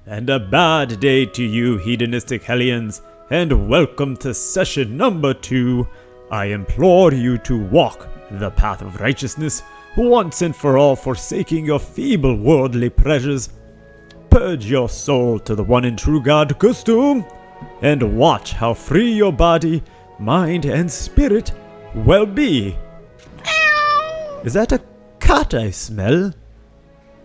And a bad day to you, hedonistic hellions, and welcome to session number 2. I implore you to walk the path of righteousness, once and for all forsaking your feeble worldly pleasures. Purge your soul to the one and true God, Gustum, and watch how free your body, mind, and spirit will be. Is that a cat I smell?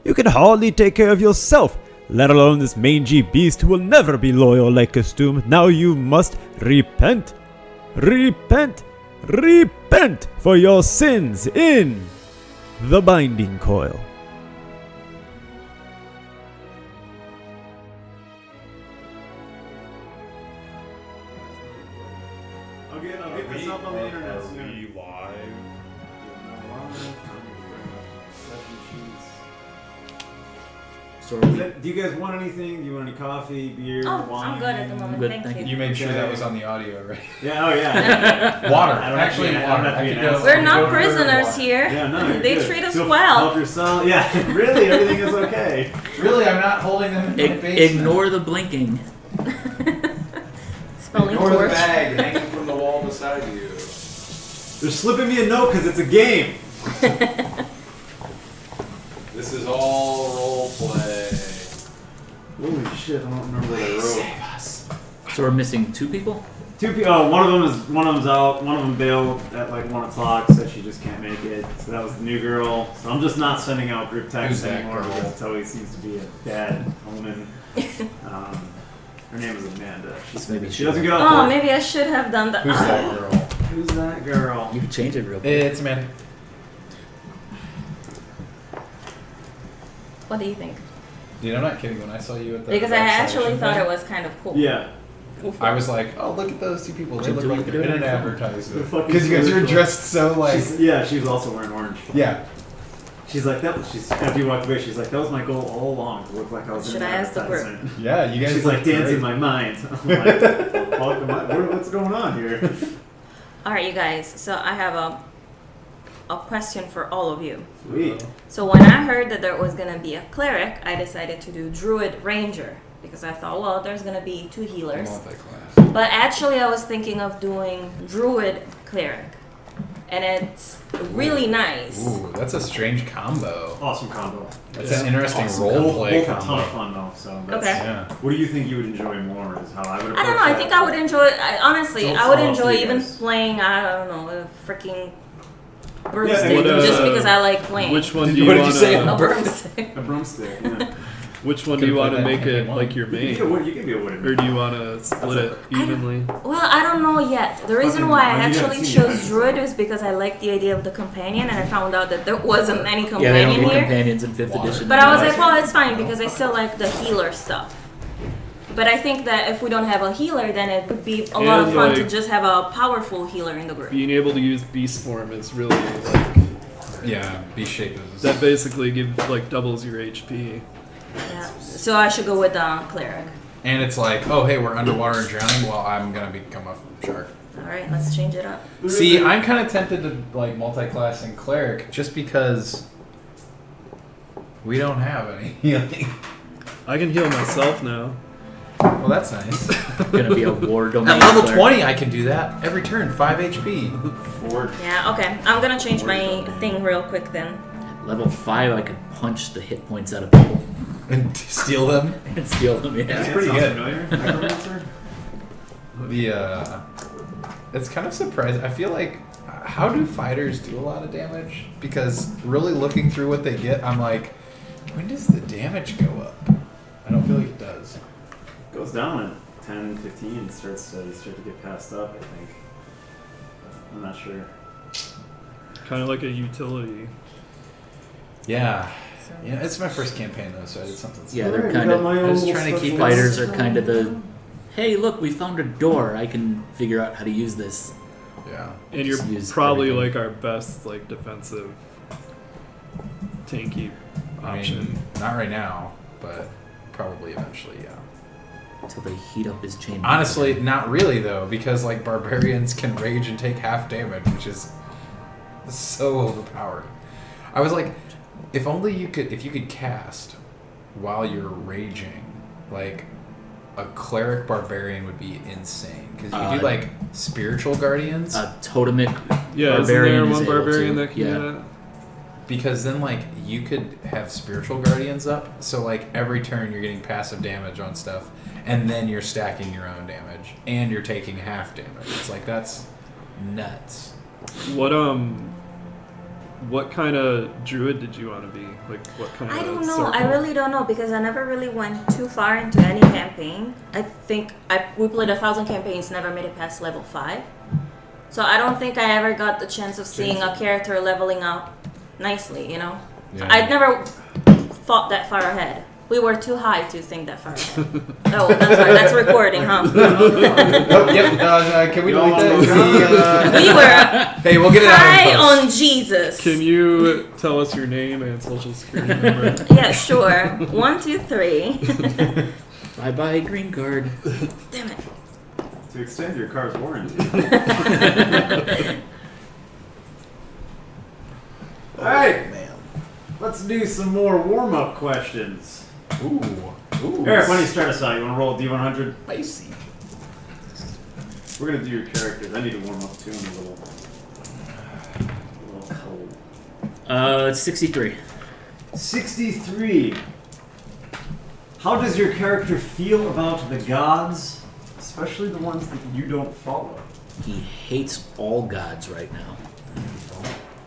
You can hardly take care of yourself, let alone this mangy beast who will never be loyal like Gustum. Now you must repent. Repent. Repent for your sins in the Binding Coil. I'll get this up on the internet soon. Are we live? So Do you guys want anything? Do you want any coffee, beer, wine? I'm good at the moment. Good, Thank thank you. You made sure that was on the audio, right? Yeah, oh yeah. Water. I don't Actually, have to- I water. don't have to be an asshole. We're Go not for prisoners water. here. Yeah, no, you're They good. treat us Feel- well. Help yourself. Yeah, really, everything is okay. Really, I'm not holding them in my basement. Ignore the blinking. Spelling Ignore the torch. bag hanging from the wall beside you. They're slipping me a note because it's a game. This is all role play. Holy shit, I don't remember what I wrote. Save us. So we're missing 2 people? Two people. Oh, one of them's out. One of them bailed at like 1 o'clock. Said she just can't make it. So that was the new girl. So I'm just not sending out group texts Who's that anymore girl? because Toey seems to be a bad woman. Her name is Amanda. Maybe She doesn't get off Oh, work. maybe I should have done that. Who's that girl? Who's that girl? You can change it real quick. It's Amanda. What do you think? Dude, I'm not kidding. When I saw you at the Because I backside actually thing, thought it was kind of cool. Yeah. I was like, oh, look at those 2 people. They Should look do like it. they're in an The advertisement. fucking Because you guys are commercial. dressed so like. She's also wearing orange. Yeah. She's like that. After you walked away, she's like, that was my goal all along to look like I was Should in I an ask the group? advertisement. Yeah, you guys She's look like dancing great. my mind. I'm like, what the fuck am I? What's going on here? All right, you guys. So I have a question for all of you. Sweet. So when I heard that there was gonna be a cleric, I decided to do druid ranger because I thought, well, there's gonna be 2 healers. Multi-class. But actually, I was thinking of doing druid cleric, and it's really nice. Ooh, that's a strange combo. Awesome combo. That's an interesting Awesome role combo. play Both a ton combo. of fun though. So that's, Okay. Yeah. What do you think you would enjoy more? Is how I would approach I don't know. I that. think I would enjoy. Honestly, So I would it's all up enjoy to you even guys. playing. I don't know, a freaking broomstick, what, just because I like playing. Which one do What you did want you say? A to? broomstick. A broomstick. Yeah. Which one do Could've you want to played that make in it game like your You can be a main, wood. You can be a wooden. or do you want to split it evenly? Well, I don't know yet. The reason Fucking- why I you haven't actually seen it, chose right? druid is because I liked the idea of the companion, and I found out that there wasn't any Yeah, they don't companion get here. companions in 5th Water. edition. But I was like, well, it's fine because I still like the healer stuff. But I think that if we don't have a healer, then it would be a lot of And, fun to like, just have a powerful healer in the group. Being able to use beast form is really like Yeah, B-shape is. that. Basically, doubles your HP. Yeah. So I should go with cleric. And it's like, oh, hey, we're underwater and drowning. Well, I'm gonna become a shark. All right, let's change it up. See, I'm kind of tempted to like multi-class and cleric just because we don't have any healing. I can heal myself now. Well, that's nice. Gonna be a war domain. At level cleric. 20, I can do that every turn, 5 HP. Yeah, okay. I'm gonna change my thing real quick then. Level 5, I could punch the hit points out of people And steal them. and steal them. That's Yeah. pretty sounds good. Familiar? Necromancer? It's kind of surprising. I feel like, how do fighters do a lot of damage? Because really looking through what they get, I'm like, when does the damage go up? I don't feel like it does. Goes down at 10, 15. Starts to get passed up. I think. I'm not sure. Kind of like a utility. Yeah. So Yeah, it's my first campaign though, so I did something. Yeah, Alright, they're we kind got of. my I was old trying to keep stuff. Fighters are kind of the. Hey, look, we found a door. I can figure out how to use this. Yeah. And you're Just use probably everything. like our best defensive tanky I option. mean, not right now, but probably eventually, yeah. Until they heat up his chain. Honestly, not really though, because like barbarians can rage and take half damage, which is so overpowered. I was like, if only you could cast while you're raging, like a cleric barbarian would be insane because you do like spiritual guardians. Totemic Yeah, isn't barbarian there is one able barbarian to, that can do that? Because then, like, you could have spiritual guardians up, so like every turn you're getting passive damage on stuff, and then you're stacking your own damage, and you're taking half damage. It's like that's nuts. What kind of druid did you want to be? Like, what kind of I don't know. circle? I really don't know because I never really went too far into any campaign. I think we played 1,000 campaigns, never made it past level 5. So I don't think I ever got the chance of seeing a character leveling up nicely, you know? Yeah. I'd never thought that far ahead. We were too high to think that far ahead. Oh, I'm sorry. That's recording, huh? Can we delete that? We were Hey, we'll get it high out. on Jesus. Can you tell us your name and social security number? Yeah, sure. 1, 2, 3. Bye-bye, green card. Damn it. To extend your car's warranty. All right, man. let's do some more warm-up questions. Ooh. Eric, why don't you start us out? You want to roll a D100? Spicy. We're gonna do your characters. I need to warm up too. I'm a little cold. 63. 63. How does your character feel about the gods, especially the ones that you don't follow? He hates all gods right now.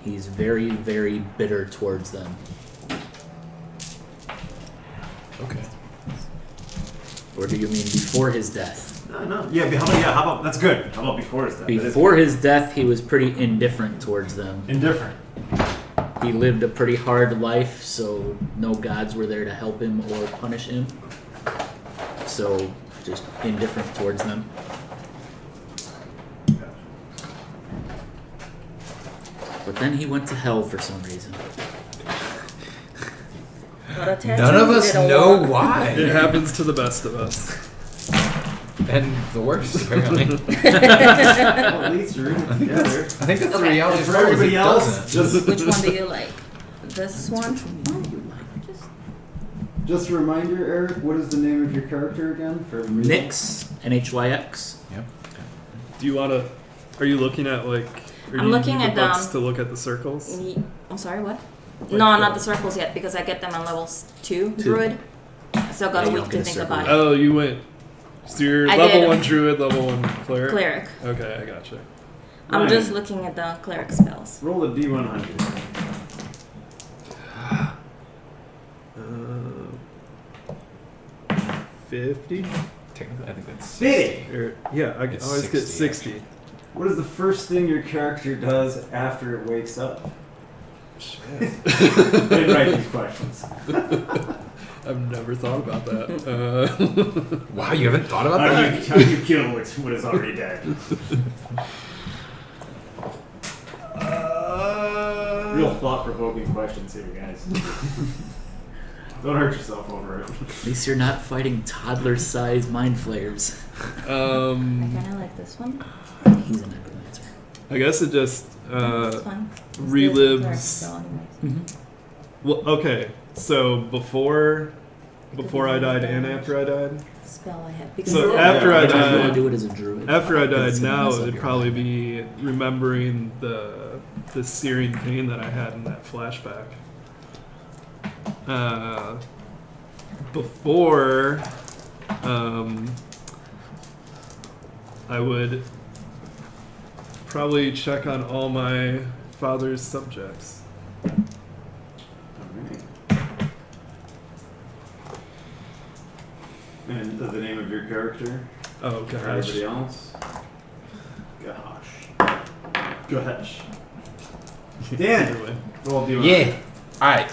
He's very, very bitter towards them. Okay. Or do you mean before his death? No. Yeah, how about that's good. How about before his death? Before his death, he was pretty indifferent towards them. Indifferent. He lived a pretty hard life, so no gods were there to help him or punish him. So, just indifferent towards them. But then he went to hell for some reason. None of us know why. It happens to the best of us. And the worst, apparently. Well, at least you're in it together. I think that's the Okay. reality. And for everybody else, Which one do you like? This one? just a reminder, Eric. What is the name of your character again? For everybody else? Nyx, N-H-Y-X. Yep. Do you want to? Are you looking at like? Or I'm you looking need at the books them. to look at the circles. I'm sorry, what? Like No, the- not the circles yet because I get them on level 2 Two. druid. So got Yeah, a you week don't to get a think circle about yet. it. Oh, you went. So you're I level did. 1 druid, level 1 cleric. Cleric. Okay, I gotcha. I'm Ryan, just looking at the cleric spells. roll a D100. 50. Technically, I think that's 50. Yeah, I It's always get 60, 60. What is the first thing your character does after it wakes up? Shit. I didn't write these questions. I've never thought about that. Wow, you haven't thought about How that? do you kill what is already dead? Real thought-provoking questions here, guys. Don't hurt yourself over it. At least you're not fighting toddler-sized mind flayers. I kind of like this one. He's a necromancer. I guess it just It's fine. It's relives- the cleric spell anyways. well, okay. So before I died and after I died. Spell I have. Because So the- after I You want to died, do it as a druid. after I Because died, it's gonna now mess up it'd your probably mind. be remembering the searing pain that I had in that flashback. Before, I would probably check on all my father's subjects. Alright. And the name of your character? Oh For gosh. everybody else? Gosh. Dan! Roll D100. Yeah. Alright.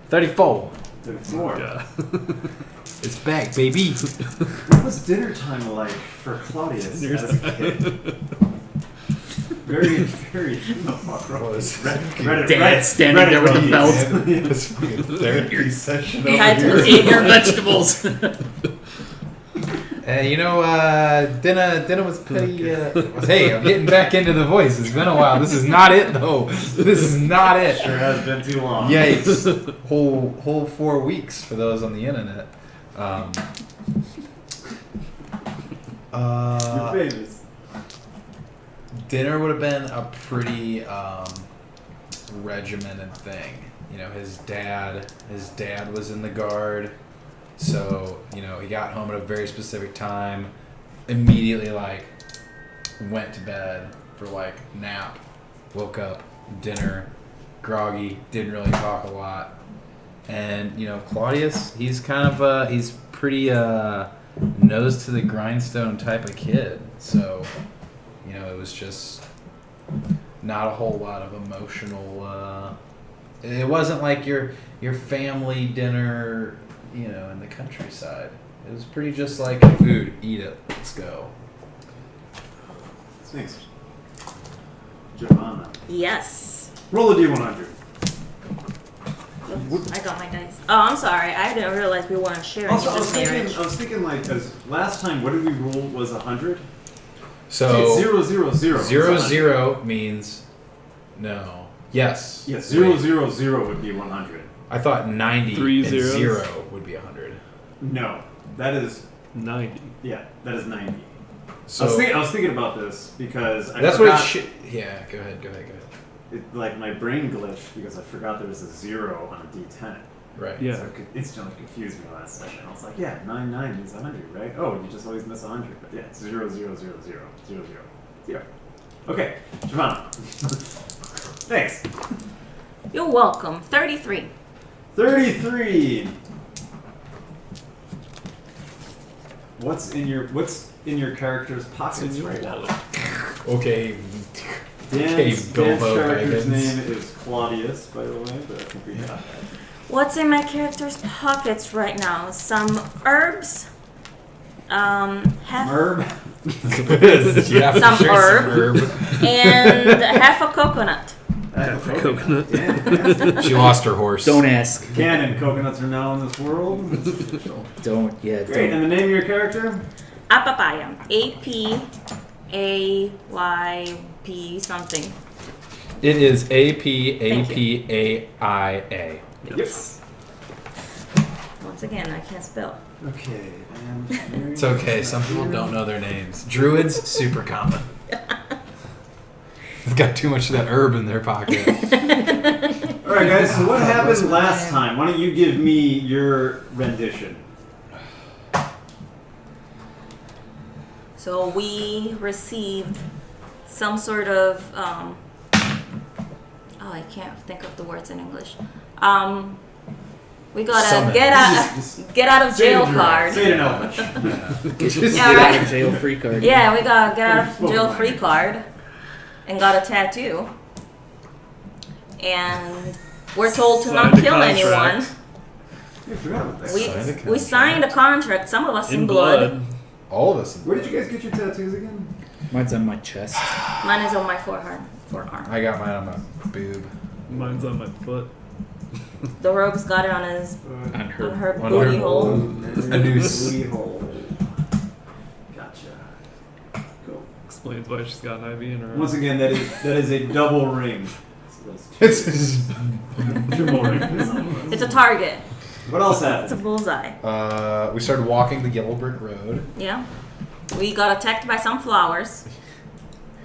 34. 34. Yeah. It's back, baby. What was dinner time like for Claudius as a kid? Very. Dad standing there with a belt. This fucking therapy session. You had to Eat your vegetables. Dinner was pretty. Hey, I'm getting back into the voice. It's been a while. This is not it, though. This is not it. Sure has been too long. Yikes! whole 4 weeks for those on the internet. You're famous. Dinner would have been a pretty regimented thing. His dad was in the guard, so he got home at a very specific time. Immediately, went to bed for nap, woke up, dinner, groggy, didn't really talk a lot. And Claudius, he's kind of he's pretty nose to the grindstone type of kid. So it was just not a whole lot of emotional. It wasn't like your family dinner, in the countryside. It was pretty just like food, eat it, let's go. Thanks. Giovanna. Yes. Roll a d100. I got my dice. Oh, I'm sorry. I didn't realize we weren't sharing Also, I this marriage. was thinking because last time, what did we roll was 100? So 0, 0, 0. 0, 0 means no. Yes. Yes, 0, Wait. 0, 0 would be 100. I thought 90 3 and zeros? 0 would be 100. No, that is 90. that is 90. So I was thinking about this because I that's forgot, what it should. Yeah, go ahead. my brain glitched because I forgot there was a 0 on a d10. Right. Yeah. So it instantly confused me last second. I was like, yeah, 9 means 100, right? Oh, you just always miss 100. But yeah, it's 0, 0, 0, 0, 0, 0, 0. Okay, Giovanna. Thanks. You're welcome. 33. 33. What's in your character's pockets right now? Okay. Dan's Bilbo character's Baggins. name is Claudius, by the way, but I think we got that. What's in my character's pockets right now? Some herbs. Half Merb. Yeah, for Some sure, herb. some herb. and half a coconut. Coconut. Yeah, She lost her horse. Don't ask. canon. Coconuts are now in this world. Don't. Yeah. Great. Don't. And the name of your character? Apapaya. APAYP something. It is APAPAIA. Yes. Once again, I can't spell. Okay. And It's okay. Some people don't know their names. Druids, super common. They've got too much of that herb in their pocket. All right, guys. So what happened last time? Why don't you give me your rendition? So we received some sort of I can't think of the words in English. We got a Summon. get out of jail card. Say it in Elvish. Get Yeah, out right. of jail free card. Yeah, we got a get out of jail free card and got a tattoo. And we're told to not Signed a kill contract. anyone. I forgot about that. We signed a contract, some of us in blood. All of us. Where did you guys get your tattoos again? Mine's on my chest. Mine is on my forearm. I got mine on my boob. Mine's on my foot. The rogue's got it on his On her. on her On booty her- hole. A noose. Booty hole. Gotcha. Cool. Explains why she's got an IV in her Once arm. again, that is a double ring. It's Two more rings. It's a target. What else It's a happened? bullseye. we started walking the yellow brick road. Yeah. We got attacked by some flowers.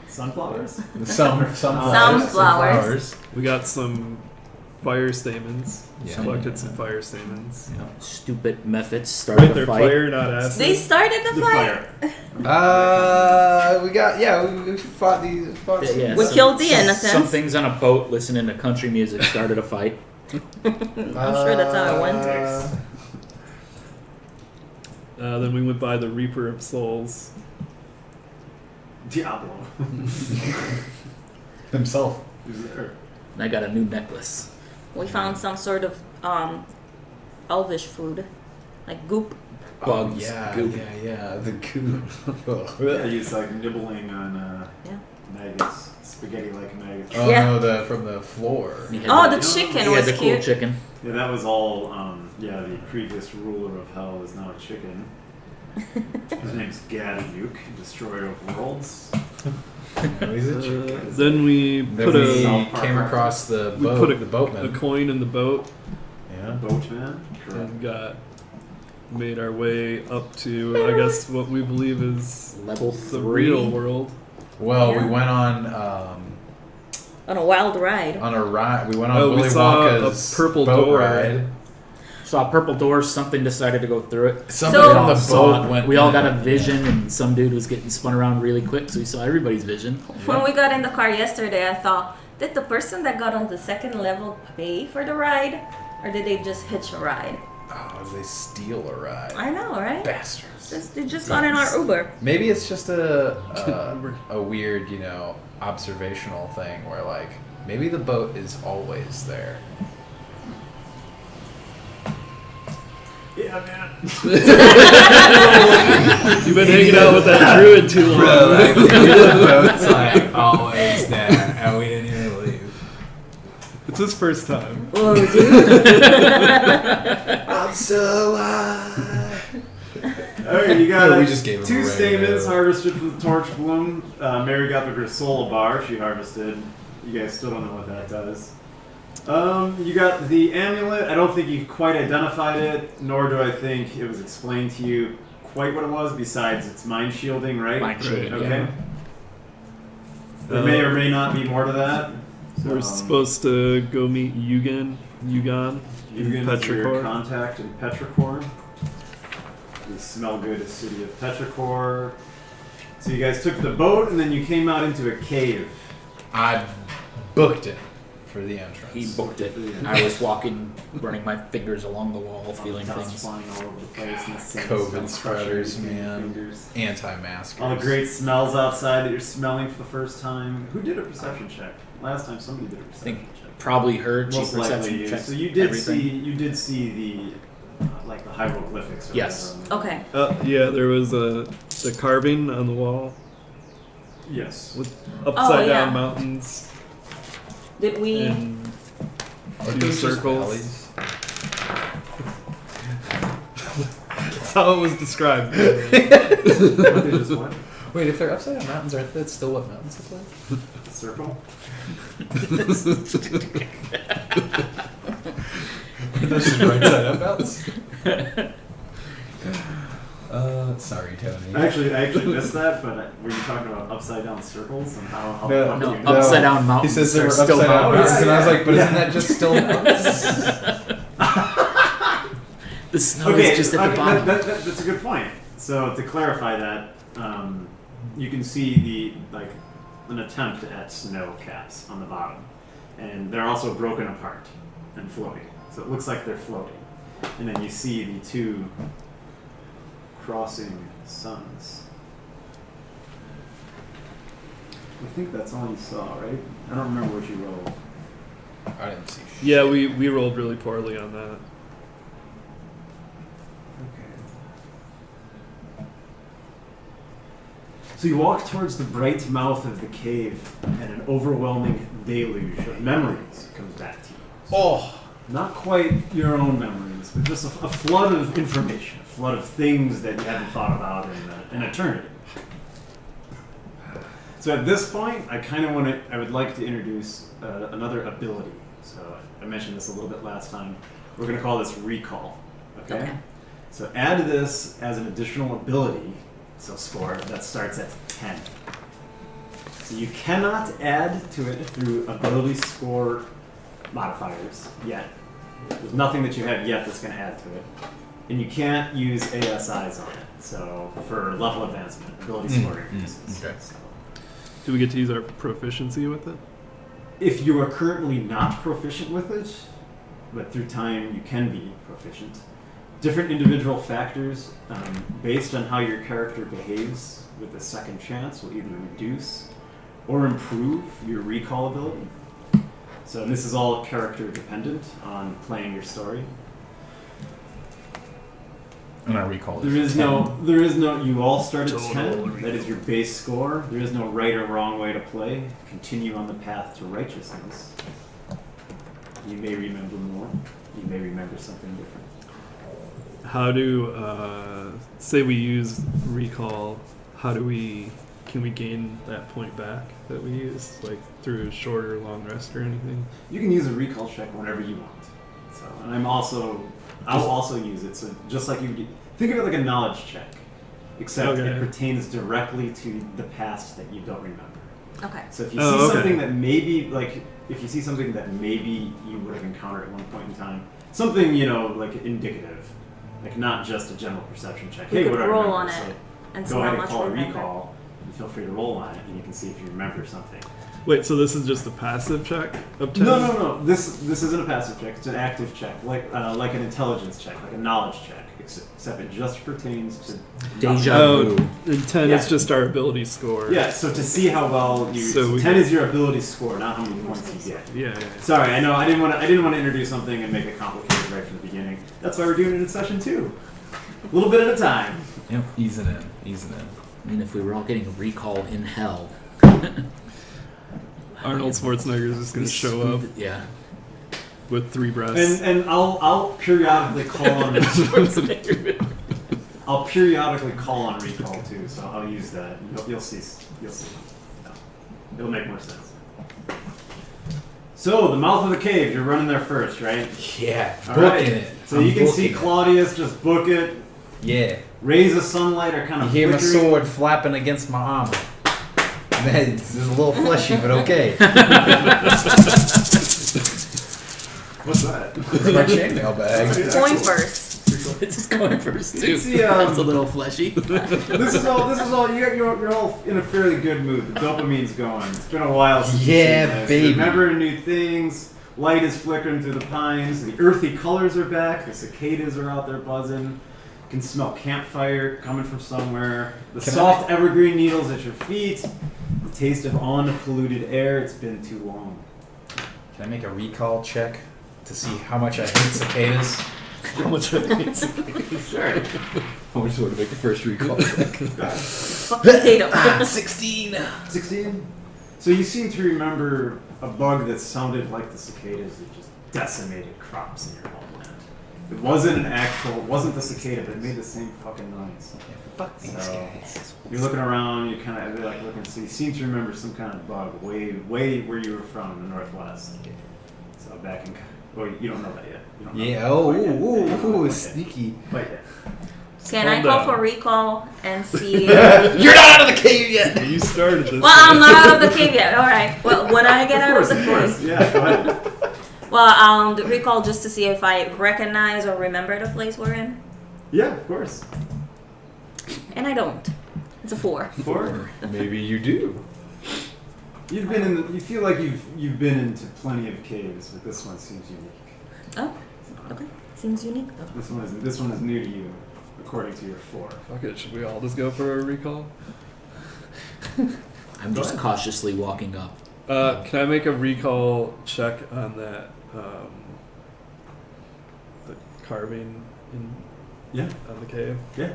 Sunflowers? Some flowers. We got some fire stamens. Yeah. Collected some fire stamens. Stupid methods started Wait, a they're fight. fire, not acid. They started the The fight. fire. we fought these. Fought some- Yeah, We killed the innocents. Some things on a boat listening to country music started a fight. I'm sure that's how it went. Then we went by the Reaper of Souls. Diablo. Himself. Who's there? And I got a new necklace. We found some sort of elvish food, like goop. Bugs. Goop. Yeah. The goop. Yeah, he's like nibbling on Yeah. maggots, spaghetti-like maggots. Oh Yeah. no, from the floor. He had Oh, the, the chicken he was had the cool cute. chicken. Yeah, that was all. The previous ruler of hell is now a chicken. His name's Gadayuk, Destroyer of Worlds. He's a chick. Then we Then put we a came across the we boat, put the boatman. a coin in the boat Yeah. Boatman. Correct. and made our way up to I guess what we believe is Level the 3. real world. Well, Yeah. we went on On a wild ride. a ride. We went on Oh, we Willy saw Wonka's a purple boat door. ride. Saw a purple door. Something decided to go through it. Somebody So- from the Saw- boat went. we all in got it. a vision, and some dude was getting spun around really quick, so we saw everybody's vision. When we got in the car yesterday, I thought, did the person that got on the second level pay for the ride? Or did they just hitch a ride? Oh, they steal a ride. I know, right? Bastards. They just got in our Uber. Maybe it's just a weird, observational thing where like maybe the boat is always there. Yeah, man. You've been hanging out with that druid too long. the boat's like always there, and we didn't even leave. It's his first time. Whoa, dude. I'm so high. Alright, you got We just gave him 2 a stamens radio. harvested from the torch bloom. Mary got the Grisola bar she harvested. You guys still don't know what that does. You got the amulet. I don't think you've quite identified it, nor do I think it was explained to you quite what it was, besides it's mind shielding, right? Mind shielding, Okay. yeah. There may or may not be more to that. We're supposed to go meet Yugan in Yugen is your Petrichor. contact in Petrichor. The smell good city of Petrichor. So you guys took the boat and then you came out into a cave. I booked it for the entrance. He booked it. I was walking, running my fingers along the wall, feeling Dust things. flying all over the place and the sand COVID smell spreaders, crushing your man. fingers. Anti-maskers. All the great smells outside that you're smelling for the first time. Who did a perception check? Last time somebody did a perception think check. Probably her. She Most likely perception you. checks So you did everything. see the like the hieroglyphics. Or Yes. whatever. Okay. Yeah, there was the carving on the wall Yes. with upside yeah. down mountains Did we? and Are two those just circles. valleys? That's how it was described. What, they just went? Wait, if they're upside down mountains, aren't that still what mountains look like? Circle? Are those just right side up mountains? Sorry, Tony. I actually missed that, but were you talking about upside down circles and how No, fuck No, do you know? upside down He mountains. says they are were still upside down mountains. mountains, and I was like, but Yeah. isn't that just still mountains? The snow Okay, is just at the bottom. that's a good point. So to clarify that, you can see an attempt at snow caps on the bottom, and they're also broken apart and floating. So it looks like they're floating, and then you see the 2 crossing suns. I think that's all you saw, right? I don't remember what you rolled. I didn't see shit. Yeah, we rolled really poorly on that. Okay. So you walk towards the bright mouth of the cave, and an overwhelming deluge of memories comes back to you. Oh, Not quite your own memories, but just a flood of information, a flood of things that you haven't thought about in an eternity. So at this point, I would like to introduce another ability. So I mentioned this a little bit last time. We're going to call this recall. Okay? So add this as an additional ability, so score, that starts at 10. So you cannot add to it through ability score modifiers yet. There's nothing that you have yet that's going to add to it. And you can't use ASIs on it. So for level advancement, ability score increases. okay. So Do we get to use our proficiency with it? if you are currently not proficient with it, but through time you can be proficient, different individual factors based on how your character behaves with a second chance will either reduce or improve your recall ability. So this is all character dependent on playing your story. and I recall There is no, you all start at 10, that is your base score. There is no right or wrong way to play. Continue on the path to righteousness. You may remember more. You may remember something different. how do say we use recall? Can we gain that point back that we use, like through a short or long rest or anything? You can use a recall check whenever you want. So, and I'll also use it. So just like think of it like a knowledge check, except Okay. it pertains directly to the past that you don't remember. Okay. So if you see something that maybe you would have encountered at one point in time, something like indicative, like not just a general perception check. You Hey, could what do I roll remember? on So it and see go how ahead and much call a you remember. recall. And feel free to roll on it, and you can see if you remember something. Wait, so this is just a passive check of 10? No. This isn't a passive check. It's an active check, like an intelligence check, like a knowledge check. Except it just pertains to Deja Oh, vu. and 10 Yeah. is just our ability score. Yeah. So to see how well you, So we 10 can- is your ability score, not how many points you get. Yeah. Sorry, I know I didn't want to introduce something and make it complicated right from the beginning. That's why we're doing it in session 2, a little bit at a time. Yep, easing in. I mean, if we were all getting a recall in hell. Arnold Schwarzenegger is just going to show up Yeah. with 3 breasts. And I'll periodically call on I'll periodically call on recall too, so I'll use that. You'll see. Yeah. It'll make more sense. So the mouth of the cave, you're running there first, right? Yeah, All booking right. it. So I'm you can see booking it. Claudius just book it. Yeah. Rays of sunlight are kind You of hear my flickering. sword flapping against my armor. Man, it's a little fleshy, but okay. What's that? It's my chainmail bag. Going first. It's just going first too. See, That's a little fleshy. This is all. You're all in a fairly good mood. The dopamine's going. It's been a while since Yeah, you've seen this. baby. You're remembering new things. Light is flickering through the pines. The earthy colors are back. The cicadas are out there buzzing. You can smell campfire coming from somewhere. The Can soft evergreen needles at your feet. The taste of unpolluted air. It's been too long. Can I make a recall check to see how much I hate cicadas? How much Sure. I just want to make the first recall check. Fuck potato. 16. 16. So you seem to remember a bug that sounded like the cicadas that just decimated crops in your homeland. It wasn't the cicada, but it made the same fucking noise. Fuck these So, guys. You're looking around, you're looking, so you seem to remember some kind of bug way where you were from in the northwest. So back in, you don't know that yet. You don't know Yeah, that oh, quite yet. You don't know ooh, quite yet. sneaky. Quite yet. Can I Calm call down. for recall and see? You're not out of the cave yet! You started this. Well, I'm not out of the cave yet. All right. Well, when I get out of the course. cave, Yeah, go ahead. well, recall just to see if I recognize or remember the place we're in, Yeah, of course. and I don't. It's a 4. 4. Maybe you do. You feel like you've been into plenty of caves, but this one seems unique. Oh, okay. Seems unique though. This one is new to you, according to your 4. Fuck it, should we all just go for a recall? I'm just cautiously walking up. Can I make a recall check on that, the carving Yeah. on the cave? Yeah.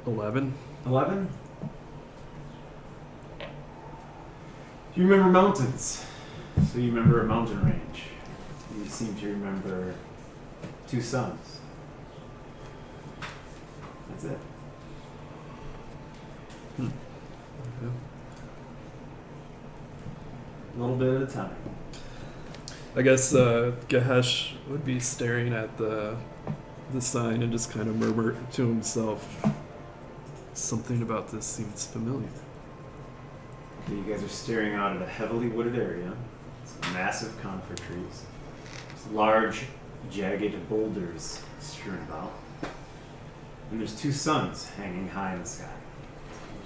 11? 11. You remember mountains, so you remember a mountain range. You seem to remember 2 suns. That's it. A little bit at a time. I guess Gahesh would be staring at the sign and just kind of murmur to himself, something about this seems familiar. Okay, you guys are staring out at a heavily wooded area. Some massive conifer trees. There's large, jagged boulders strewn about. And there's 2 suns hanging high in the sky.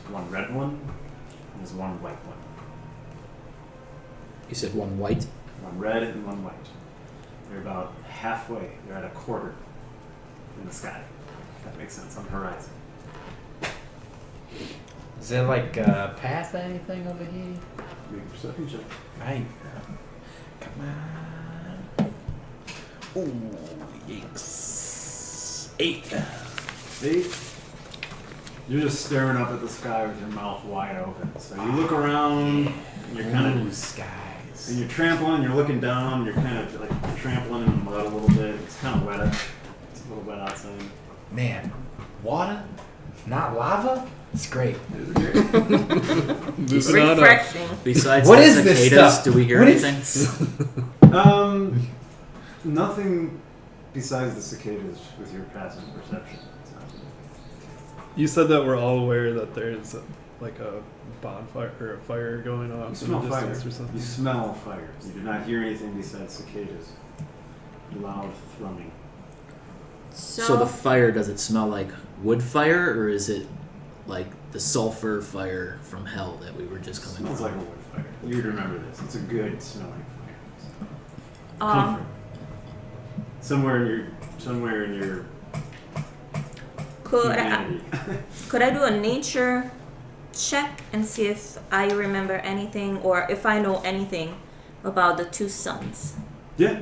There's one red one, and there's one white one. You said one white. One red and one white. They're about halfway. They're at a quarter in the sky. If that makes sense, on the horizon. Is there like a path or anything over here? Make a perception check. Right. Come on. Ooh, yikes. 8. 8. You're just staring up at the sky with your mouth wide open. So you look around, and you're kind of Blue skies. And you're trampling, you're looking down, you're kind of like trampling in the mud a little bit. It's kind of wet. It's a little wet outside. Man, water, not lava. It's great. Moving on up. Refreshing. Besides What the is this cicadas, stuff? do we hear What is anything? Nothing besides the cicadas with your passive perception. You said that we're all aware that there's like a bonfire or a fire going on You in the smell fire. distance or something. You smell fire. You do not hear anything besides cicadas. Loud thrumming. So the fire, does it smell like wood fire, or is it like the sulfur fire from hell that we were just coming Smells from? like a wood fire. You would remember this. It's a good smelling fire. Um, Comfort. Somewhere in your humanity. could I do a nature check and see if I remember anything or if I know anything about the two suns? Yeah.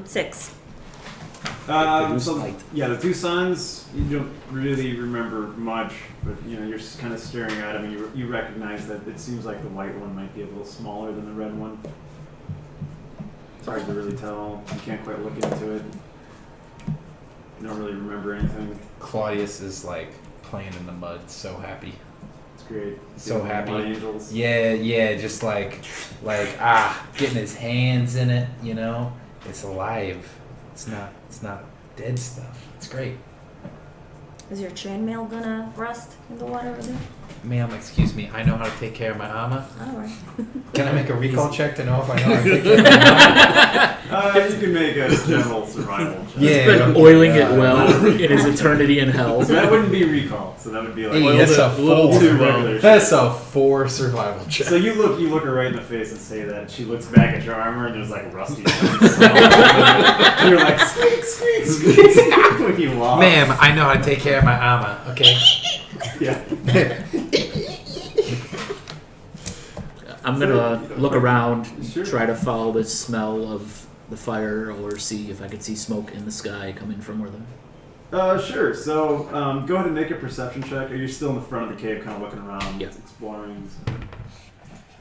6. The two suns, you don't really remember much, but you're just kind of staring at them, and you recognize that it seems like the white one might be a little smaller than the red one. It's hard to really tell. You can't quite look into it. You don't really remember anything. Claudius is like playing in the mud, so happy. It's great. So Mud happy. angels. Yeah, just like getting his hands in it, It's alive. It's not dead stuff. It's great. Is your chainmail gonna rust in the water over there? Ma'am, excuse me, I know how to take care of my armor. Alright. Can I make a recall check to know if I know how to take care of my armor? You can make a general survival check. Yeah. He's been oiling it well in his eternity in hell. So that wouldn't be recall. So that would be like Hey, Oiled that's it a a little 4. too well. regular That's a 4 survival check. So you look her right in the face and say that. She looks back at your armor and there's like rusty. You're like squeak, squeak, squeak when you walk. Ma'am, I know how to take care of my armor, okay? Yeah. I'm gonna look around, Sure. try to follow the smell of the fire, or see if I could see smoke in the sky coming from where the... Sure. So go ahead and make a perception check. Are you still in the front of the cave, kind of looking around, Yeah. exploring? So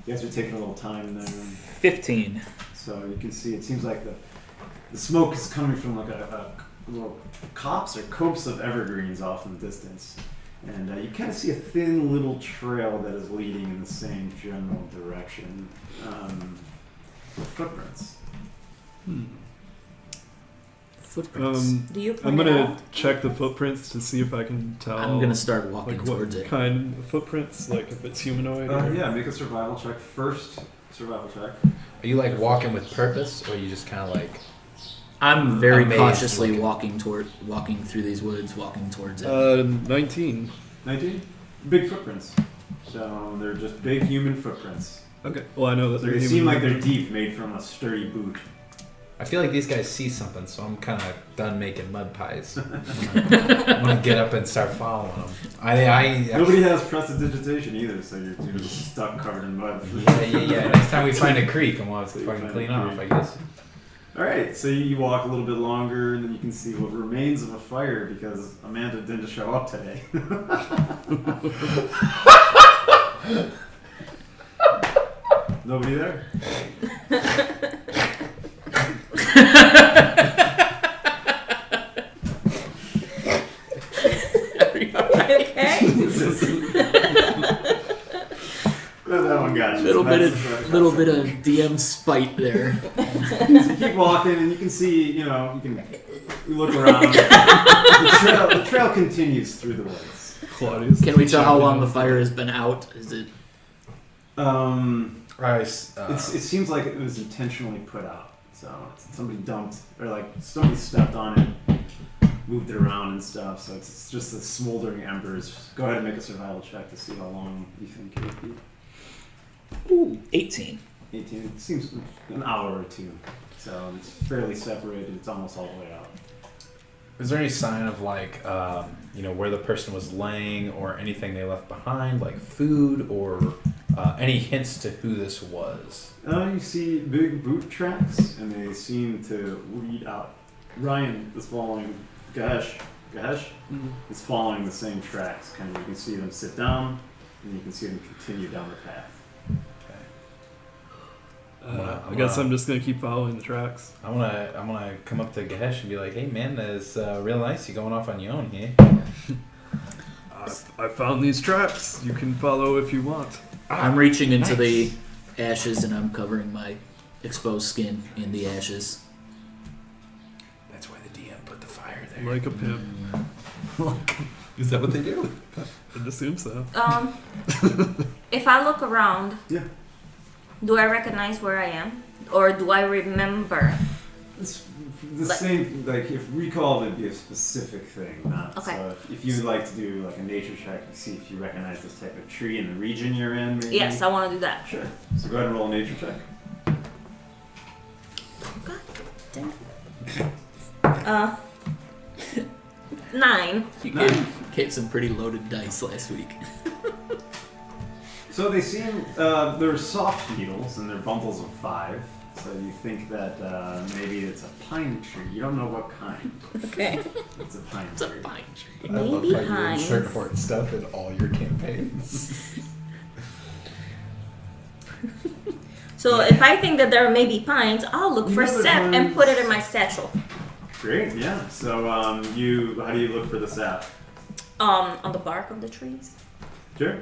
you guys are taking a little time there. 15. So you can see it seems like the smoke is coming from like a little copse or copse of evergreens off in the distance. And you kind of see a thin little trail that is leading in the same general direction. With footprints. Footprints. Do you I'm point it gonna out? check the footprints to see if I can tell. I'm gonna start walking like towards what it. kind of footprints, like if it's humanoid. or... Yeah, make a survival check first. Survival check. Are you like walking with purpose, or are you just kind of like... I'm very Amazed cautiously looking. walking through these woods, walking towards it. 19. 19? Big footprints. So they're just big human footprints. Okay. Well, I know that So they're they human. seem like they're deep, made from a sturdy boot. I feel like these guys see something, so I'm kind of done making mud pies. I'm gonna get up and start following them. Nobody has prestidigitation either, so you're just stuck covered in mud. Yeah. Next time we find a creek, I'm gonna have to So you fucking find clean a off, creek. I guess. Alright, so you walk a little bit longer, and then you can see what remains of a fire because Amanda didn't show up today. Nobody there? Okay. Glad that one got you. Little That's bit of DM spite there. So you keep walking, and you can see, you look around. The trail continues through the woods. Claudius. Can we tell how long the fire has been out? Is it? It seems like it was intentionally put out. So somebody dumped, or like somebody stepped on it, moved it around and stuff. So it's just the smoldering embers. Go ahead and make a survival check to see how long you think it would be. Ooh, 18. 18. It seems an hour or two. So it's fairly separated. It's almost all the way out. Is there any sign of like, where the person was laying or anything they left behind, like food or any hints to who this was? You see big boot tracks, and they seem to lead out. Ryan is following Gahesh. Gahesh is following the same tracks. Kind of, you can see them sit down, and you can see them continue down the path. I guess I'm just gonna keep following the tracks. I'm gonna come up to Gahesh and be like, "Hey man, that's real nice. You going off on your own here?" I found these tracks. You can follow if you want. I'm reaching into nice. the ashes and I'm covering my exposed skin in the ashes. That's why the DM put the fire there. Like a pimp. Is that what they do? I'd assume so. If I look around, Yeah. do I recognize where I am, or do I remember? It's the Like- same, like, if recall would be a specific thing, not Okay. so if you would like to do like a nature check to see if you recognize this type of tree in the region you're in, maybe. Yes, I want to do that. Sure. So go ahead and roll a nature check. God damn it. 9. You Nice. gave some pretty loaded dice last week. So they seem, they're soft needles and they're bundles of 5. So you think that maybe it's a pine tree. You don't know what kind. Okay. It's a pine It's a tree. pine tree. I love Maybe how you Heinz. insert important stuff in all your campaigns. So if I think that there may be pines, I'll look You for know there's sap and ones- put it in my satchel. Great, yeah. So how do you look for the sap? On the bark of the trees. Sure.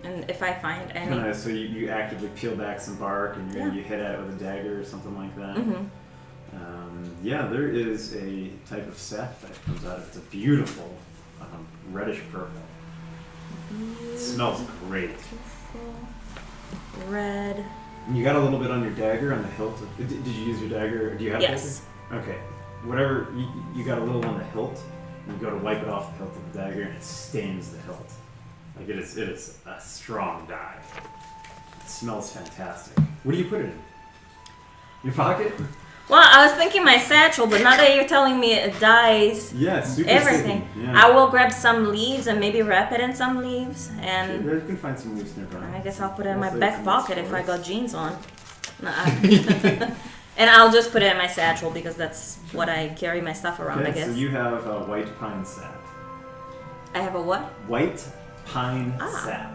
And if I find any. Kinda, so you actively peel back some bark and Yeah. you hit at it with a dagger or something like that. Mm-hmm. Yeah, there is a type of sap that comes out. It's a beautiful reddish purple. It smells great. Red. And you got a little bit on your dagger on the hilt. Did you use your dagger? Do you have Yes. a dagger? Okay. Whatever, you got a little on the hilt. And you go to wipe it off the hilt of the dagger and it stains the hilt. Like it is a strong dye. It smells fantastic. What do you put it in? Your pocket? Well, I was thinking my satchel, but now that you're telling me it dyes Yeah, it's super everything, sticky. Yeah. I will grab some leaves and maybe wrap it in some leaves, and You can find some loose nearby. I guess I'll put it in my Also, back some pocket if I stores. got jeans on. And I'll just put it in my satchel because that's what I carry my stuff around, I Okay, guess. so you have a white pine sap. I have a what? White pine Ah. sap.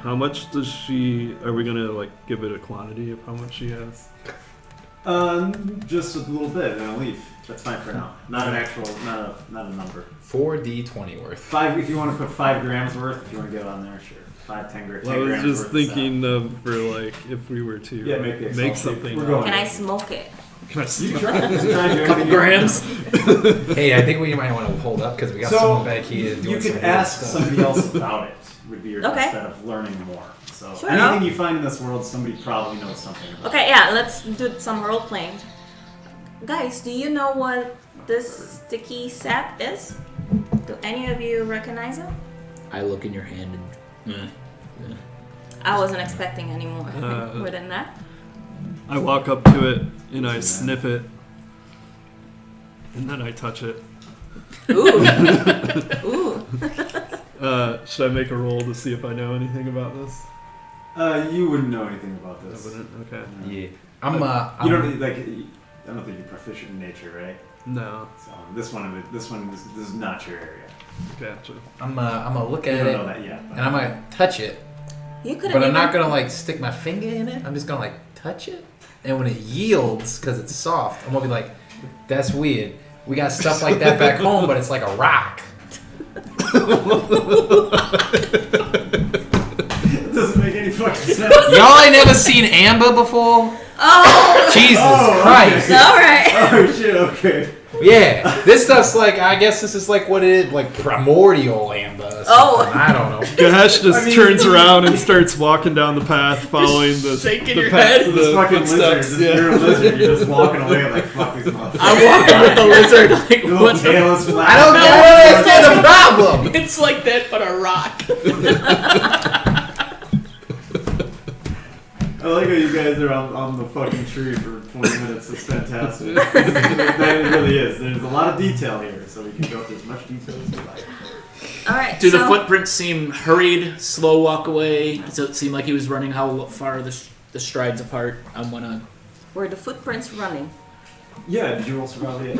How much does she? Are we gonna like give it a quantity of how much she has? Just a little bit in a leaf. That's fine for now. Not an actual, not a number. 4d20 worth. 5, if you want to put 5 grams worth, if you want to get on there, sure. 5, 10 grams. Well, I was just thinking of for like if we were to Yeah, make the Excel make sheet. something. We're going. Can I smoke it? Can I You see? can try, you can try and do Couple anything you want. grams. Hey, I think we might want to hold up because we got So, someone back here doing You some could weird ask stuff. somebody else about it, would be your Okay. best bet of learning more. So Sure. anything you find in this world, somebody probably knows something about. Okay, yeah, let's do some role playing. Guys, do you know what this sticky sap is? Do any of you recognize it? I look in your hand and. I wasn't expecting any more more than that. I walk up to it and I sniff it, and then I touch it. Ooh. Ooh. Should I make a roll to see if I know anything about this? You wouldn't know anything about I this. wouldn't. Okay. Yeah. I'm You don't like. I don't think you're proficient in nature, right? No. So this is not your area. Gotcha. I'm gonna look You at don't it know that yet. and I'm gonna touch it, You could but I'm have not gonna like stick my finger in it. I'm just gonna like touch it, and when it yields because it's soft, I'm gonna be like, "That's weird. We got stuff like that back home, but it's like a rock." It doesn't make any fucking sense. Y'all ain't never seen amber before? Oh! Jesus Oh, Christ! okay. Alright. Oh shit. Okay. Yeah, this stuff's like, I guess this is like what it is, like primordial amber. Or something. Oh. I don't know. Gahesh just I mean- turns around and starts walking down the path, following the shaking the your path, head. the This fucking lizard. footsteps. You're a lizard. You're just walking away like fuck these motherfuckers. I'm walking with the lizard. Like, Your little what's tail is flat. I don't understand the problem. It's like that, but a rock. I like how you guys are on the fucking tree for 20 minutes. It's fantastic. That it really is. There's a lot of detail here, so we can go through as much detail as we like. Alright, Do so the footprints seem hurried, slow walk away? Does it seem like he was running? How far the strides apart? I'm gonna. were the footprints running? Yeah, did you roll survival yet?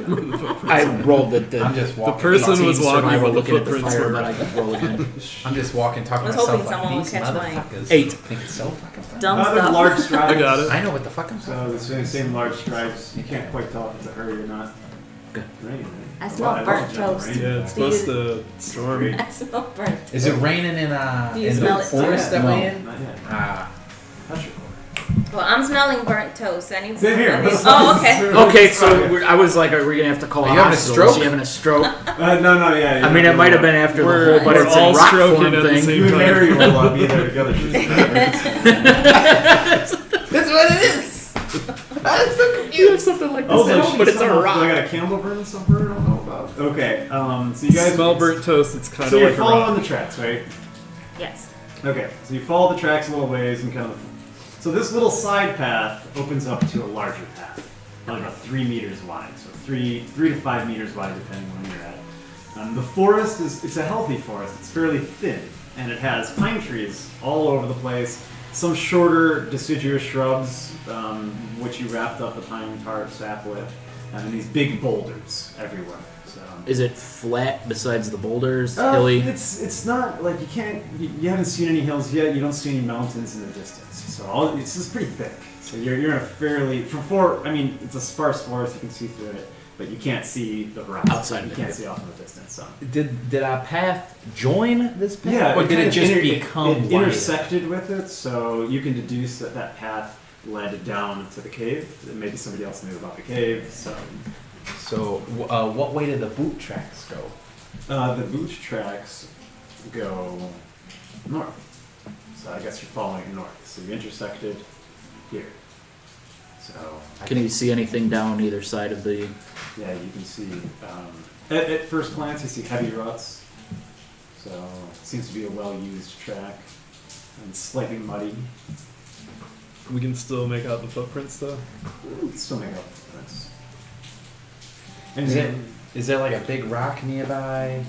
I rolled the I'm just The walking. person was 18 walking survival while the looking at the footprints fire, were. but I could roll again. I'm just walking, talking I to was myself hoping like someone would these catch mine. motherfuckers. 8. Think it's so fucking fun. Dumb They're stuff. large strides. I got it. I know what the fuck I'm So saying. the same large strides. You can't quite tell if it's a hurry or not. Okay. Rain, right? I smell love burnt jumping toast. rain. Yeah, it's Do you- supposed to storm. I smell burnt. Is it raining in Do you in smell the it? forest that No, we're in? not yet. Ah, That's your call. Well, I'm smelling burnt toast. Any? Same here. Oh, okay. Okay, so I was like, are we gonna have to call Are a you having a hospital? Is she stroke? having a stroke? No, yeah. I mean, it might have been after the We're- whole, but we're it's a all rock stroking form at the thing. same You and time. Mary will be there together. that's what it is. I'm so You have confused. something like this Oh, at home, but it's a I rock. got a candle burn somewhere. I don't know about. Okay. So you guys Smell burnt toast. It's kind So of you're like a following rock. the tracks, right? Yes. Okay. So you follow the tracks a little ways and kind of. So this little side path opens up to a larger path, like about 3 meters wide. So 3 to 5 meters wide, depending on where you're at. The forest it's a healthy forest. It's fairly thin, and it has pine trees all over the place. Some shorter deciduous shrubs, which you wrapped up the pine tar sap with, and then these big boulders everywhere. So. Is it flat besides the boulders? Uh, Hilly? It's not like you haven't seen any hills yet. You don't see any mountains in the distance. So it's just pretty thick. So you're in a fairly it's a sparse forest. You can see through it, but you can't see the horizon. Outside of you it. can't see off in the distance. So. Did our path join this path? Yeah, or did kind it of just it become wider? intersected with it? So you can deduce that that path led down to the cave. Maybe somebody else knew about the cave. So, what way did the boot tracks go? The boot tracks go north. So I guess you're following north. So you intersected here. So Can you see anything down either side of the... yeah, you can see at first glance you see heavy ruts. So it seems to be a well-used track and slightly muddy. We can still make out the footprints though. You can still make out the footprints. Is there like a big rock nearby,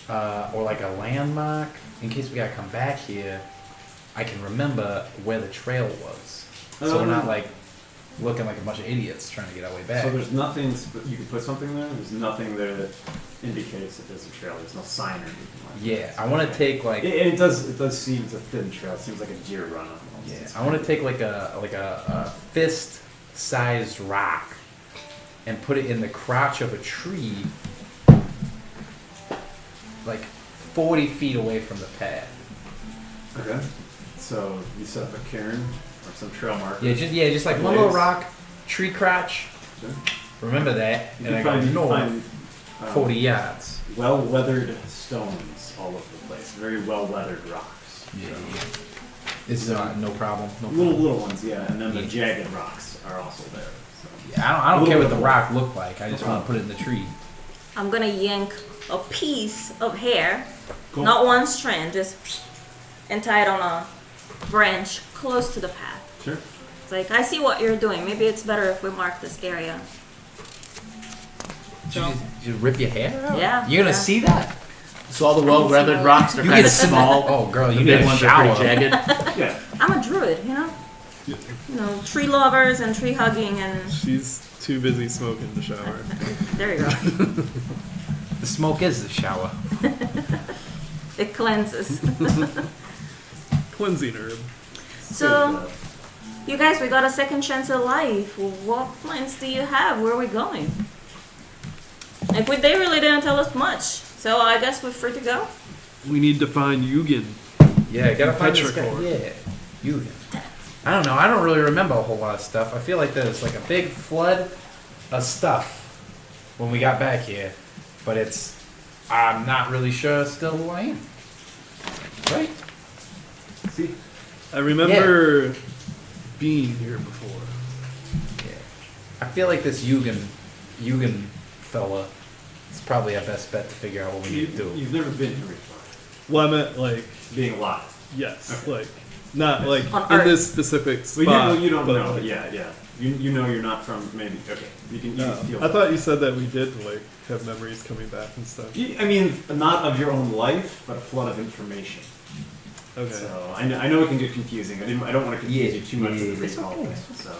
or like a landmark in case we gotta come back here? I can remember where the trail was, so we're not like looking like a bunch of idiots trying to get our way back. So there's nothing. You can put something there. There's nothing there that indicates that there's a trail. There's no sign or anything like that. Yeah, I want to take like It does seem it's a thin trail. It seems like a deer run almost. yeah, It's I want to take like a fist-sized rock and put it in the crotch of a tree, like 40 feet away from the path. Okay. So you set up a cairn or some trail marker. Yeah, just like one little rock, tree crotch. Sure. Remember that, You and I can go north find 40 yards. well-weathered stones all over the place. Very well-weathered rocks. Yeah, So, yeah. It's no problem. No little problem. ones, yeah, and then the Yeah. jagged rocks are also there. So. Yeah, I don't care what the Little- rock looked like. I just want to put it in the tree. I'm gonna yank a piece of hair, Cool. not one strand, just and tie it on a branch close to the path. Sure. It's like, I see what you're doing. Maybe it's better if we mark this area. Did you rip your hair out? Yeah, You're gonna yeah. see that? So all the well-weathered rocks, they're You kind get of small. Oh, girl, you The need big a ones are pretty shower. jagged. Yeah. I'm a druid, You know, tree lovers and tree hugging, and She's too busy smoking to shower. there you go. The smoke is the shower. It cleanses. Cleansing herb. So, you guys, we got a second chance at life. What plans do you have? Where are we going? Like, they really didn't tell us much. So I guess we're free to go. We need to find Yugen. Yeah, gotta find this guy. Petrichor. Yeah, you. I don't know. I don't really remember a whole lot of stuff. I feel like there's like a big flood of stuff when we got back here, but I'm not really sure still who I am. Right? See? I remember being here before. Yeah. I feel like this Yugen fella is probably our best bet to figure out what we need to do. You've never been here before. Well, I meant like Being alive. yes, Okay. like not like On in Earth. this specific spot. Well, you don't but, know. like, Yeah. You know you're not from maybe. Okay. You can no. feel. I thought you said that we did like have memories coming back and stuff. I mean, not of your own life, but a flood of information. Okay. So I know it can get confusing. I don't want to confuse you too much with the It's recall okay. thing. So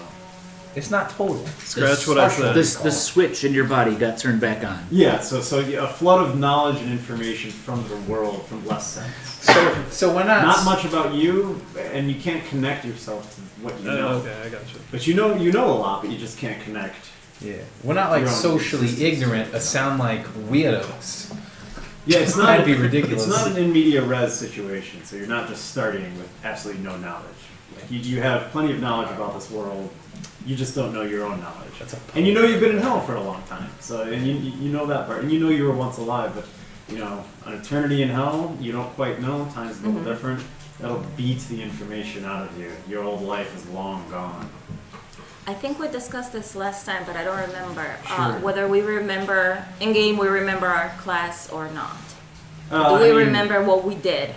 It's not total. Scratch what I said. The switch in your body got turned back on. Yeah, so a flood of knowledge and information from the world from less sense. So we're not much about you, and you can't connect yourself to what you know. Okay, I got you. But you know a lot, but you just can't connect. Yeah, we're not like Your own socially existence. ignorant. Or sound like weirdos. Yeah, it's not. That'd be ridiculous. It's not an in media res situation, so you're not just starting with absolutely no knowledge. Like you have plenty of knowledge about this world. You just don't know your own knowledge. And you know you've been in hell for a long time. So and you know that part, and you know you were once alive, but you know an eternity in hell, you don't quite know. Time's a little different. That'll beat the information out of you. Your old life is long gone. I think we discussed this last time, but I don't remember Sure. whether we remember in game. We remember our class or not. Do I we mean, remember what we did,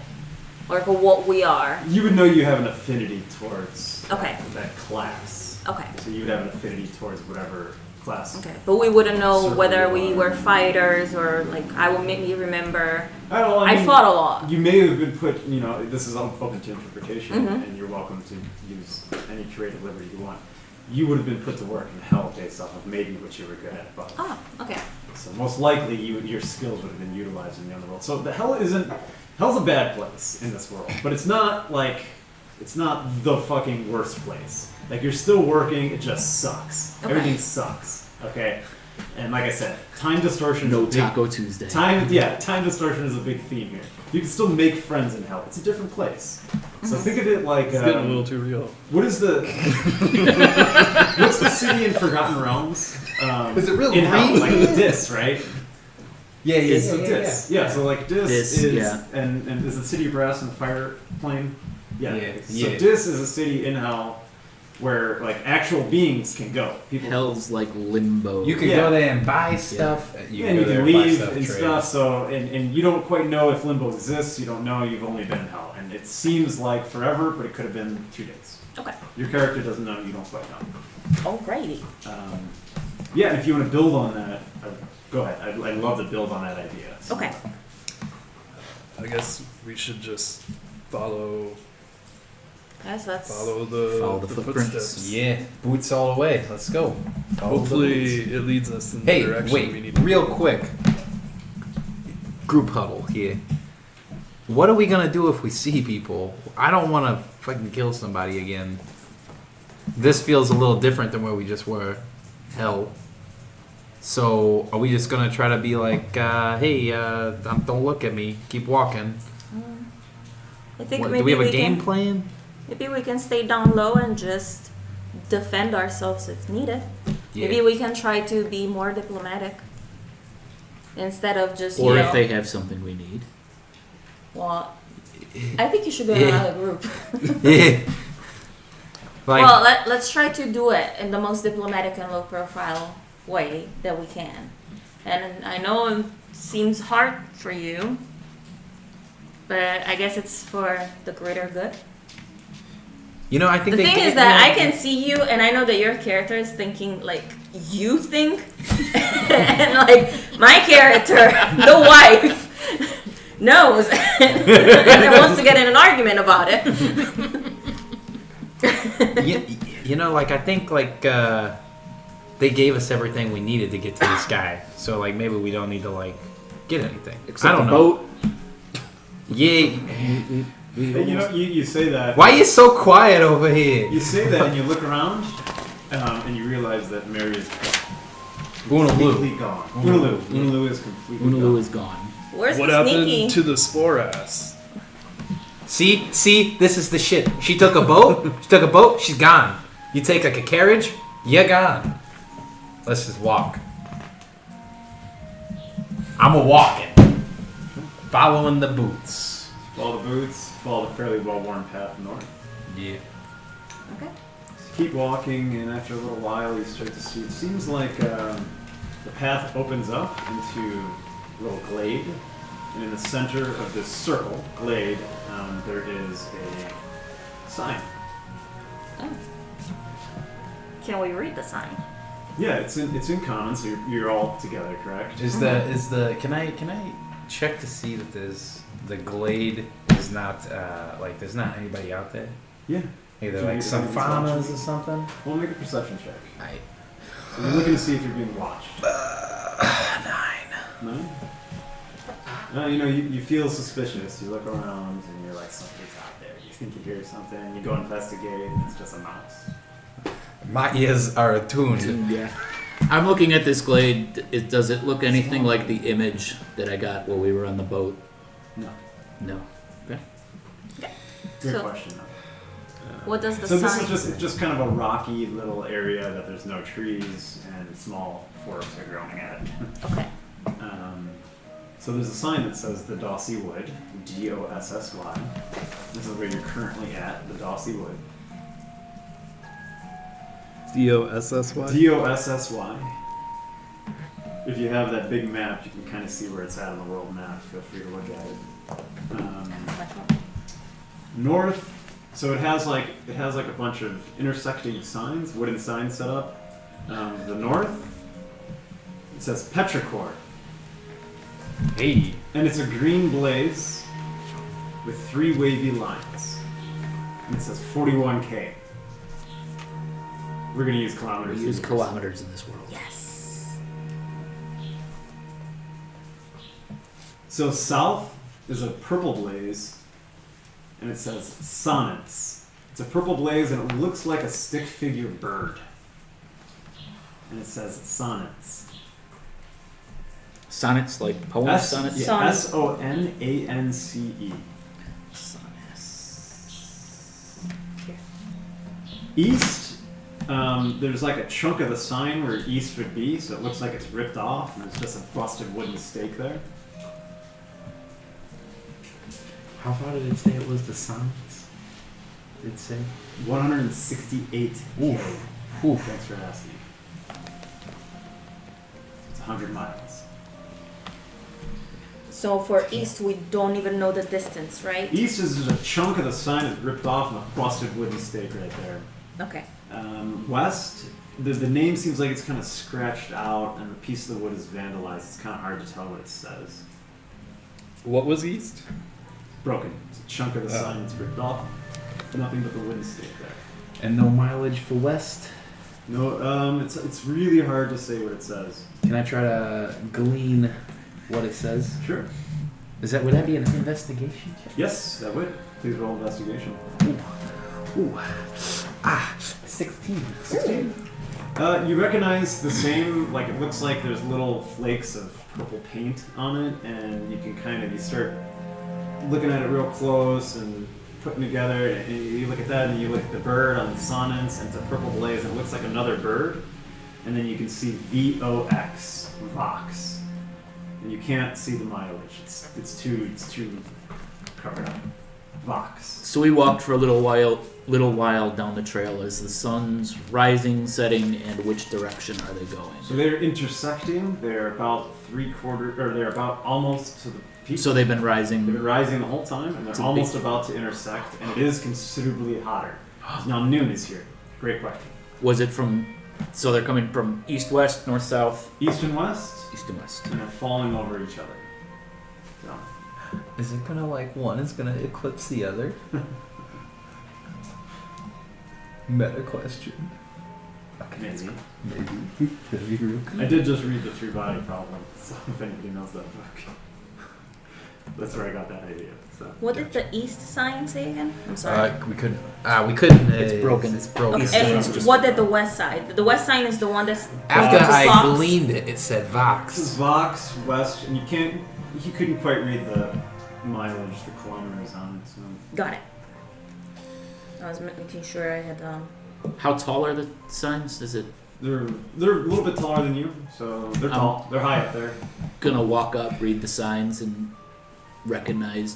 or for what we are? You would know you have an affinity towards Okay. that class. Okay. So you would have an affinity towards whatever class. Okay, but we wouldn't know Certainly whether we are. were fighters or like I will maybe remember. I don't know, I I mean, fought a lot. You may have been put, you know, this is open to interpretation, Mhm. and you're welcome to use any creative liberty you want. You would have been put to work in hell based off of maybe what you were good at above. Oh, okay. So most likely your skills would have been utilized in the underworld. So the hell's a bad place in this world, but it's not the fucking worst place. Like you're still working, it just sucks. Okay. Everything sucks. Okay? And like I said, time distortion No is a big Taco Tuesday. time distortion is a big theme here. You can still make friends in hell. It's a different place. So think of it like It's getting a little too real. what is the what's the city in Forgotten Realms? Is it real in hell? green? Like the Dis, right? Yeah, It's the Dis. Yeah, so like Dis Dis, is yeah. and is the city of brass and the fire plane? Yeah. Yeah, So yeah. Dis is a city in hell where like actual beings can go. People Hell's like limbo. You can Yeah. go there and buy stuff. You and can you go there can and buy leave stuff, and trade. stuff. So and you don't quite know if limbo exists. You don't know. You've only been in hell, and it seems like forever, but it could have been 2 days. Okay. Your character doesn't know. You don't quite know. Alrighty. Yeah, and if you want to build on that, go ahead. I'd love to build on that idea. So, Okay. I guess we should just follow Yes, that's. Follow the the footprints. footsteps. Yeah, boots all the way. Let's go. Follow the Hopefully boots. it leads us in the Hey, direction we wait, need to real go. quick. Group huddle here. What are we gonna do if we see people? I don't want to fucking kill somebody again. This feels a little different than where we just were. Hell. So, are we just gonna try to be like, hey, don't look at me, keep walking? I think What, maybe do we have a we game can. plan? Maybe we can stay down low and just defend ourselves if needed. Yeah. Maybe we can try to be more diplomatic instead of just. Or you if know, they have something we need. Well, I think you should be in Yeah. another group. Yeah. Like, Well, let's try to do it in the most diplomatic and low profile way that we can. And I know it seems hard for you, but I guess it's for the greater good. you know, I think The they thing get- is that I can see you, and I know that your character is thinking like you think, and like my character, the wife, knows and wants to get in an argument about it. you know, like I think like they gave us everything we needed to get to this guy, so like maybe we don't need to like get anything. Except I don't the know. boat. Yeah. And you know, you say that. Why are you so quiet over here? You say that, and you look around, and you realize that Mary is Unaloo. completely gone. Unaloo is completely Unaloo gone. is gone. Where's What the happened sneaky? to the spore ass? See, this is the shit. She took a boat. She's gone. You take like a carriage, you're gone. Let's just walk. I'm a walking, following the boots. Follow the boots, follow the fairly well-worn path north. Yeah. Okay. Keep walking, and after a little while, you start to see. It seems like the path opens up into a little glade, and in the center of this circle glade, there is a sign. Oh. Can we read the sign? Yeah, it's in common, so you're all together, correct? Is the can I check to see that the glade is not like there's not anybody out there? Yeah. Either like some faunas or something. We'll make a perception check. Right. So you're looking to see if you're being watched. 9. 9? You feel suspicious. You look around and you're like, something's out there. You think you hear something. You go investigate. And it's just a mouse. My ears are attuned. Yeah. I'm looking at this glade. Does it look anything like the image that I got while we were on the boat? No. No. Okay. Good So- question. Though. What does the So sign this is say? just kind of a rocky little area that there's no trees and small forests are growing at. Okay. So there's a sign that says the Dossy Wood, Dossy. This is where you're currently at, the Dossy Wood. Dossy. Dossy. If you have that big map, you can kind of see where it's at on the world map. Feel free to look at it. My phone. North. So it has like a bunch of intersecting signs, wooden signs set up. The north, it says Petrichor, Hey. and it's a green blaze with 3 wavy lines. And it says 41K. We're gonna use We kilometers. use kilometers in this world. Yes. So south is a purple blaze, and it says sonnets. It's a purple blaze, and it looks like a stick figure bird. And it says sonnets. Sonnets, like poems, sonnets? Yeah, Sonnet. Sonance. Sonnets. East, there's like a chunk of the sign where east would be, so it looks like it's ripped off, and there's just a busted wooden stake there. How far did it say it was the sonnets? Did it say? 168. Oof. Thanks for asking. It's 100 miles. So for east, we don't even know the distance, right? East is just a chunk of the sign is ripped off and a busted wooden stake right there. Okay. West, the name seems like it's kind of scratched out, and the piece of the wood is vandalized. It's kind of hard to tell what it says. What was east? Broken. It's a chunk of the sign that's ripped off. Nothing but the wooden stake there. And no mileage for west? No, it's really hard to say what it says. Can I try to glean what it says? Sure. Would that be an investigation check? Yes, that would. Please roll investigation. Ooh. 16. 16. You recognize the same, like it looks like there's little flakes of purple paint on it, and you start looking at it real close and putting together, and you look at that, and you look at the bird on the sonnets, and it's a purple blaze, and it looks like another bird, and then you can see VOX, Vox, and you can't see the mileage. It's too covered up. Vox. So we walked for a little while down the trail. Is the sun's rising, setting, and which direction are they going? So they're intersecting. They're about they're about almost to the peak. So they've been rising. They've been rising the whole time, and To they're the almost peak. about to intersect, and it is considerably hotter. Now noon is here. Great question. Was it from? So they're coming from east, west, north, south, East and west, east and west. and they're falling over each other. So, Is it gonna one is gonna eclipse the other? Meta question. maybe. Maybe. That'd be real cool. I did just read the 3-body problem, so if anybody knows that book, that's where I got that idea. So. What did the east sign say again? I'm sorry. We couldn't. We couldn't. It's broken. It's broken. Okay, and just- what did the west side? The west sign is the one that's After pointing to I Fox? gleaned it, it said This is Vox. Vox, west, and you couldn't quite read the mileage, the kilometers on it, so. Got it. I was making sure I had How tall are the signs? Is it They're a little bit taller than you, so they're tall. They're high up there. gonna walk up, read the signs, and recognize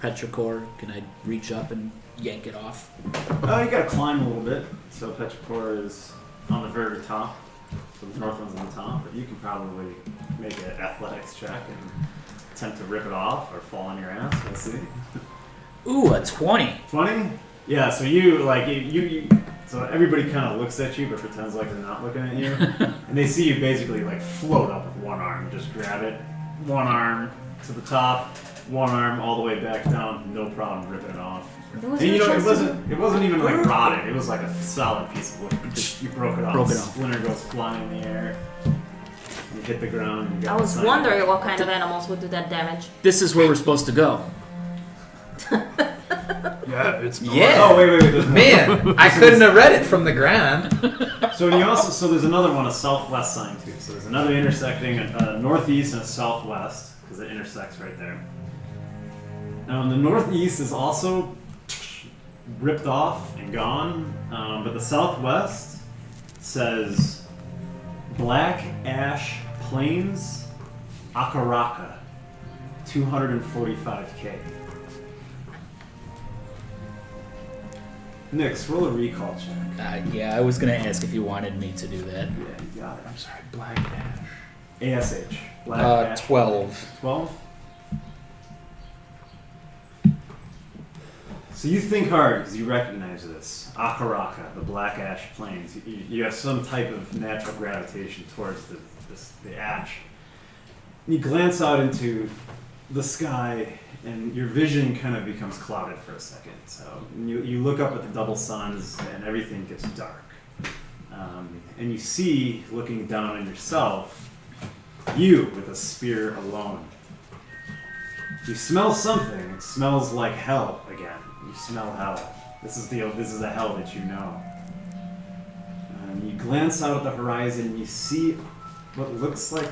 Petrichor? Can I reach up and yank it off? You gotta climb a little bit. So Petrichor is on the very top. So the north one's on the top, but you can probably make an athletics check and attempt to rip it off or fall on your ass. We'll see. Ooh, a 20. 20? Yeah, so so everybody kind of looks at you but pretends like they're not looking at you. And they see you basically like float up with one arm. You just grab it, one arm to the top, one arm all the way back down, no problem ripping it off. There was And you no know, chance it wasn't even like rotted. It was like a solid piece of wood. You broke it off. Broke it The off. splinter goes flying in the air. You hit the ground. You got I was the sign. wondering what kind of animals would do that damage. This is where we're supposed to go. Yeah, it's north. Yeah. Oh wait. There's more. Man, I couldn't have read it from the ground. So there's another one, a southwest sign too. So there's another intersecting, a northeast and a southwest, because it intersects right there. Now the northeast is also ripped off and gone, but the southwest says Black Ash Plains, Akaraka, 245k. Nix, roll a recall check. Yeah, I was gonna ask if you wanted me to do that. Yeah, you got it. I'm sorry, Black Ash. ASH. Black Ash. 12. 12? So you think hard because you recognize this. Akaraka, the Black Ash Plains. You have some type of natural gravitation towards the ash. You glance out into the sky and your vision kind of becomes clouded for a second. So you look up at the double suns and everything gets dark. And you see, looking down on yourself, you with a spear alone. You smell something. It smells like hell again. You smell hell. This is the hell that you know. You glance out at the horizon and you see what looks like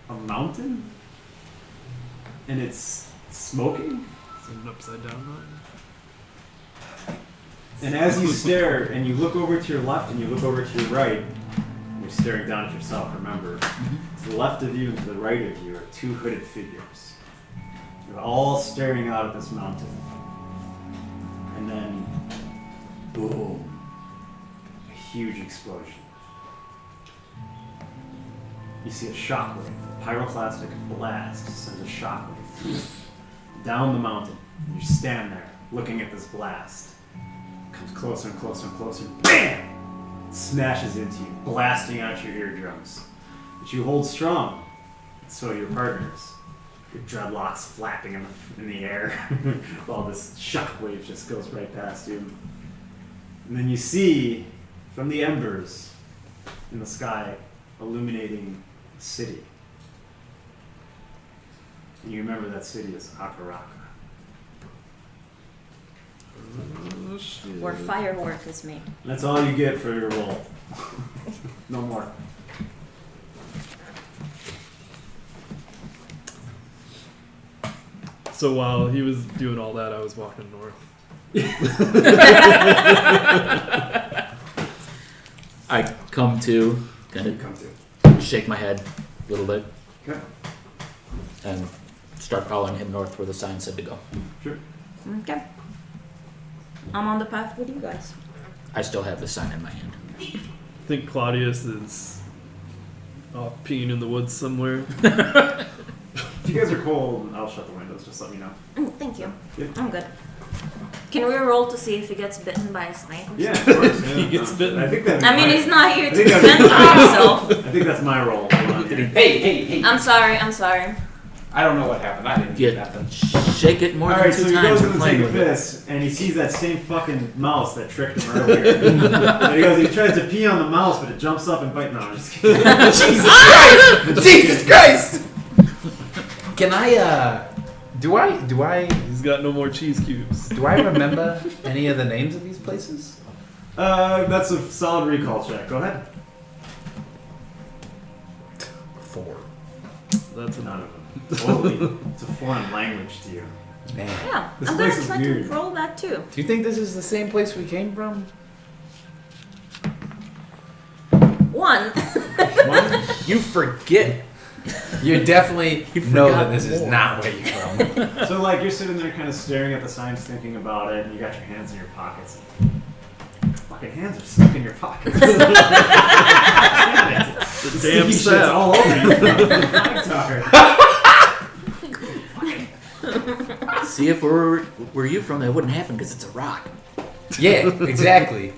a mountain, and it's smoking. Is it an upside down mountain? And as you stare and you look over to your left and you look over to your right, you're staring down at yourself, remember. To the left of you and to the right of you are two hooded figures. You're all staring out at this mountain. And then, boom, a huge explosion. You see a shockwave, a pyroclastic blast sends a shockwave down the mountain. You stand there looking at this blast. It comes closer and closer and closer. BAM! It smashes into you, blasting out your eardrums. But you hold strong. So your partners. Your dreadlocks flapping in the air while this shockwave just goes right past you. And then you see from the embers in the sky illuminating a city. And you remember that city is Akaraka. Oh, shit. Where firework is made. And that's all you get for your roll. No more. So while he was doing all that, I was walking north. I come to, kind Come to. of shake my head a little bit, Okay. and start following him north where the sign said to go. Sure. Okay. I'm on the path with you guys. I still have the sign in my hand. I think Claudius is off peeing in the woods somewhere. If you guys are cold, I'll shut the windows. Just let me know. Thank you. Yep. I'm good. Can we roll to see if he gets bitten by a snake? Yeah, of course. Yeah, He gets bitten. I think that. I mean, he's not here I to think defend himself. I think that's my role. Hold on here. Hey. I'm sorry. I don't know what happened. I didn't do Yeah. nothing. Shake it more All than right, so 2 he times goes and in to playing take a with it. piss, and he sees that same fucking mouse that tricked him earlier. And he tries to pee on the mouse, but it jumps up and bites. No, I'm just kidding. Jesus Christ! Jesus Christ! Can I, do I He's got no more cheese cubes. remember any of the names of these places? That's a solid recall check. Go ahead. 4. That's None enough. of them. Totally. It's a foreign language to you. Man. Yeah, This I'm place gonna is try weird. to roll that too. Do you think this is the same place we came from? One. One, You forget. You definitely know forgot that this is more. not where you're from. so like you're sitting there kind of staring at the signs, thinking about it, and you got your hands in your pockets. Fucking hands are stuck in your pockets. Damn it. The Sticky damn shit's sap. all over you. See, if where you from, that wouldn't happen because it's a rock. Yeah, exactly.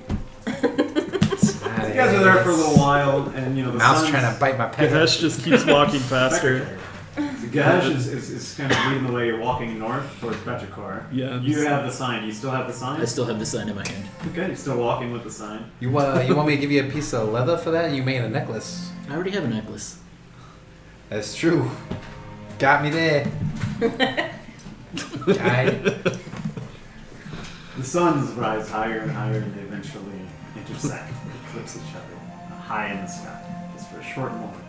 You guys are there for a little while, and you know the Mouse sun's trying to bite my pecker. Gahesh just keeps walking faster. So Gash is kind of leading the way. You're walking north towards Petrichor. Yeah. You have the sign. You still have the sign? I still have the sign in my hand. Okay, you're still walking with the sign. You want me to give you a piece of leather for that? You made a necklace. I already have a necklace. That's true. Got me there. Guy. The suns rise higher and higher, and they eventually intersect, eclipse each other, high in the sky, just for a short moment.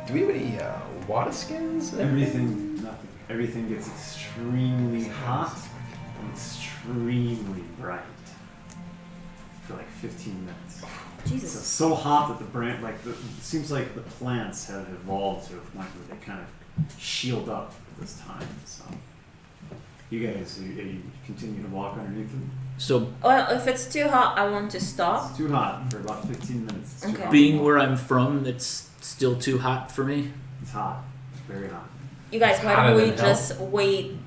Do we have any water skins? Everything, nothing. Everything gets extremely hot and extremely bright for like 15 minutes. So Jesus. it's so hot that the brand, it seems like the plants have evolved to a point where they kind of shield up at this time. So you guys, you continue to walk underneath them. So Well, if it's too hot, I want to stop. It's too hot for about 15 minutes. It's too Okay. hot. being where I'm from, it's still too hot for me. It's hot. It's very hot. You guys, why Hotter don't we than hell. just wait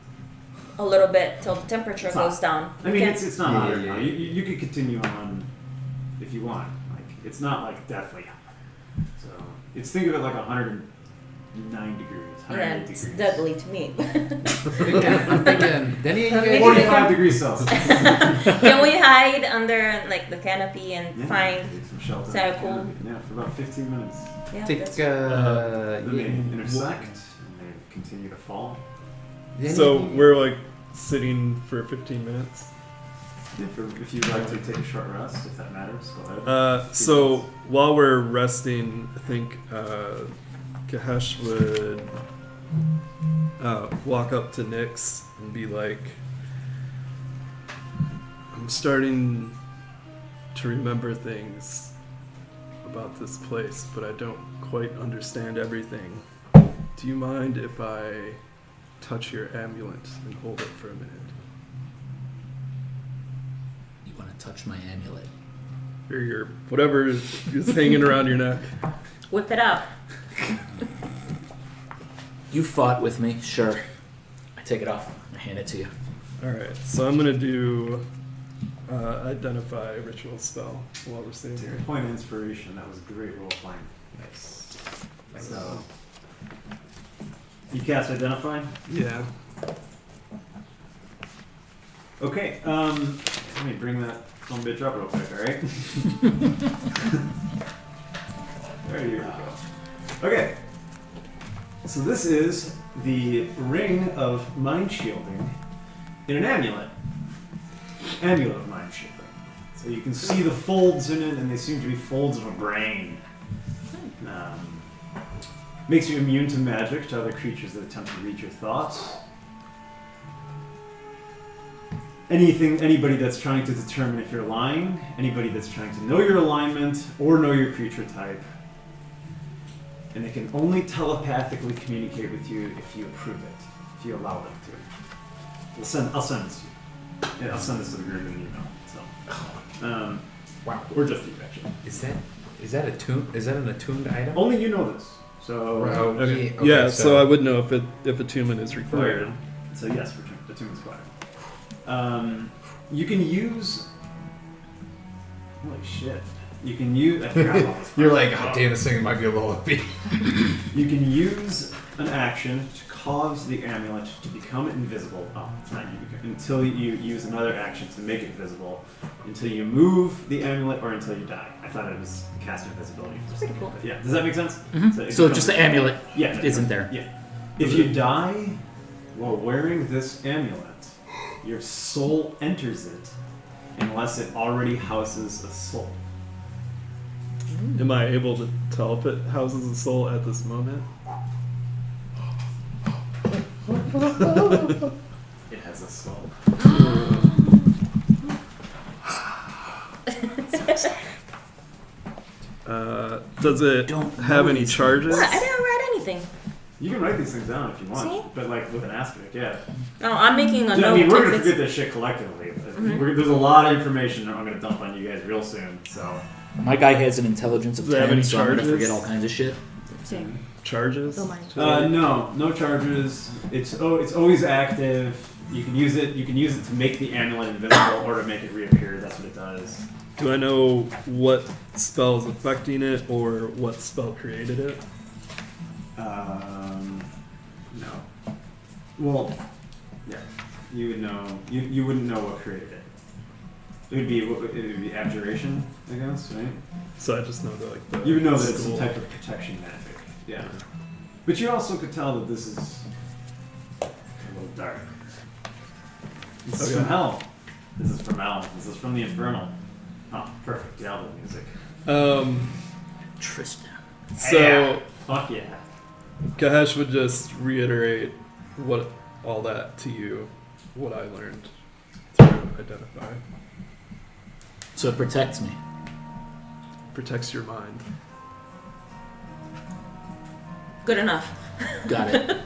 a little bit till the temperature It's hot. goes down? I mean, Okay. it's not Yeah, hot yeah, right now. yeah. You could continue on if you want. It's not like deathly hot. So think of it like 109 degrees, 108 Yeah, degrees. it's deadly to me. I'm thinking, Denny, you guys 45 degrees Celsius. Can we hide under like the canopy and Yeah, find? take some shelter. Is that cool? Yeah, for about 15 minutes. Yeah, take that's- Then they yeah. intersect and they continue to fall. Denny, So we're like sitting for 15 minutes. Yeah, if you'd like to take a short rest, if that matters, go ahead. So while we're resting, I think Kahesh would walk up to Nyx and be like, I'm starting to remember things about this place, but I don't quite understand everything. Do you mind if I touch your amulet and hold it for a minute? You want to touch my amulet? Or your whatever is hanging around your neck. Whip it out. You fought with me, sure. I take it off. I hand it to you. Alright, so I'm gonna do identify ritual spell while we're sitting Take here. a point of inspiration. That was great role playing. Nice. So, you cast Identify? Yeah. Okay, let me bring that some bitch up real quick, alright? There you go. Okay. So this is the ring of mind shielding in an amulet. Amulet of mind shielding. So you can see the folds in it, and they seem to be folds of a brain. Makes you immune to magic, to other creatures that attempt to read your thoughts. Anybody that's trying to determine if you're lying, anybody that's trying to know your alignment or know your creature type. And they can only telepathically communicate with you if you approve it, if you allow them to. I'll send this to you. Yeah, I'll send this to the group in an email. So, Wow. or just you actually. Is that an attuned item? Only you know this. So, Okay. Yeah, so I would know if attunement is required. So yes, the tomb is required. You can use. Holy shit! You can use. I forgot about this. You're like, oh damn, this thing might be a little OP. You can use an action to cause the amulet to become invisible. Oh, not you. Until you use another action to make it visible, until you move the amulet or until you die. I thought it was cast invisibility. Pretty cool. But yeah, does that make sense? So just the amulet Yeah, isn't there. Yeah. If you die while wearing this amulet, your soul enters it unless it already houses a soul. Am I able to tell if it houses a soul at this moment? It has a soul. Does it Don't have know any these charges? What? I didn't write anything. You can write these things down if you want, See? but like with an asterisk, yeah. No, I'm making a I note. mean, we're if gonna it's- forget this shit collectively. There's a lot of information I'm gonna dump on you guys real soon. So My guy has an intelligence of Does it have 10, any so I'm gonna charges? forget all kinds of shit. Same. Charges? Don't mind. no charges. It's always active. You can use it. You can use it to make the amulet invisible or to make it reappear. That's what it does. Do I know what spell is affecting it or what spell created it? No. Well, yeah. You would know. You wouldn't know what created it. It would be abjuration, I guess, right? So I just know that like the You would know that it's some school- type of protection magic. Yeah. But you also could tell that this is a little dark. This is Okay. from hell. This is from hell. This is from the infernal. Oh, perfect. Diablo music. Tristan. So Yeah. Fuck yeah. Kahesh would just reiterate what all that to you, what I learned through identify. So it protects me. Protects your mind. Good enough. Got it.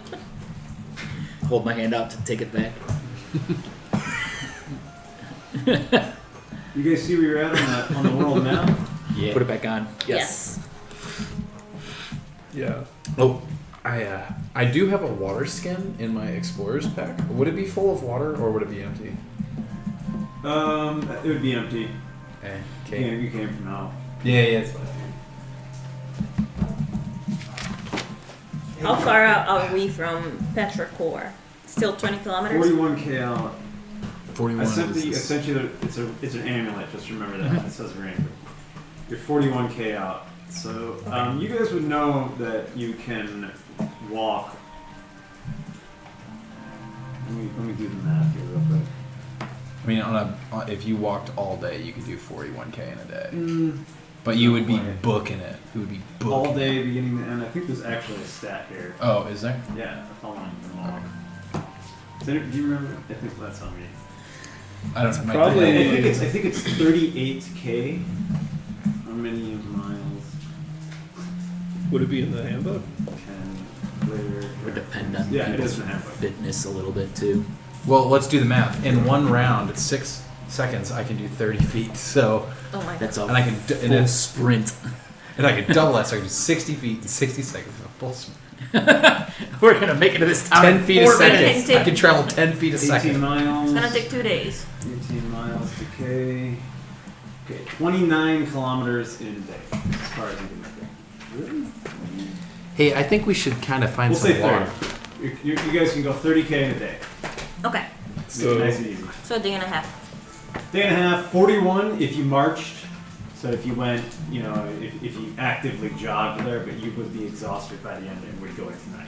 Hold my hand out to take it back. You guys see where you're at on the world map? Yeah. Put it back on. Yes. Yeah. Oh, I do have a water skin in my explorer's pack. Would it be full of water or would it be empty? It would be empty. Okay. You came from hell. Yeah, it's fine. How far out are we from Petrichor? Still 20 kilometers? 41k out. 41 I sent is- you it's an amulet. Just remember that it says ring. You're 41k out. So you guys would know that you can walk. Let me do the math here real quick. I mean, if you walked all day, you could do 41k in a day. But you would be booking it. It would be booking All day, beginning to end. I think there's actually a stat here. Oh, is there? Yeah, the following long. Do you remember? I think that's on me. I don't know. probably- I think it's 38k. How many miles? Would it be in the handbook? 10 later. It would depend on Yeah, it people's is in the handbook. fitness a little bit too. Well, let's do the math. In one round, 6 seconds, I can do 30 feet. So, Oh my god. That's a and I can full and, sprint. and I can double that. So I can do 60 feet in 60 seconds. A full sprint. We're gonna make it to this town 10 in feet a 4 second. minutes. I can travel 10 feet a 18 second. miles. It's gonna take 2 days. 18 miles to K. Okay, 29 kilometers in a day. As far as you can make it. Really? Hey, I think we should kind of find We'll some say water. 30. You guys can go 30k in a day. Okay. So- Nice and easy. So a day and a half. Day and a half, 41 if you marched. So if you went, if you actively jogged there, but you would be exhausted by the end and would go into night.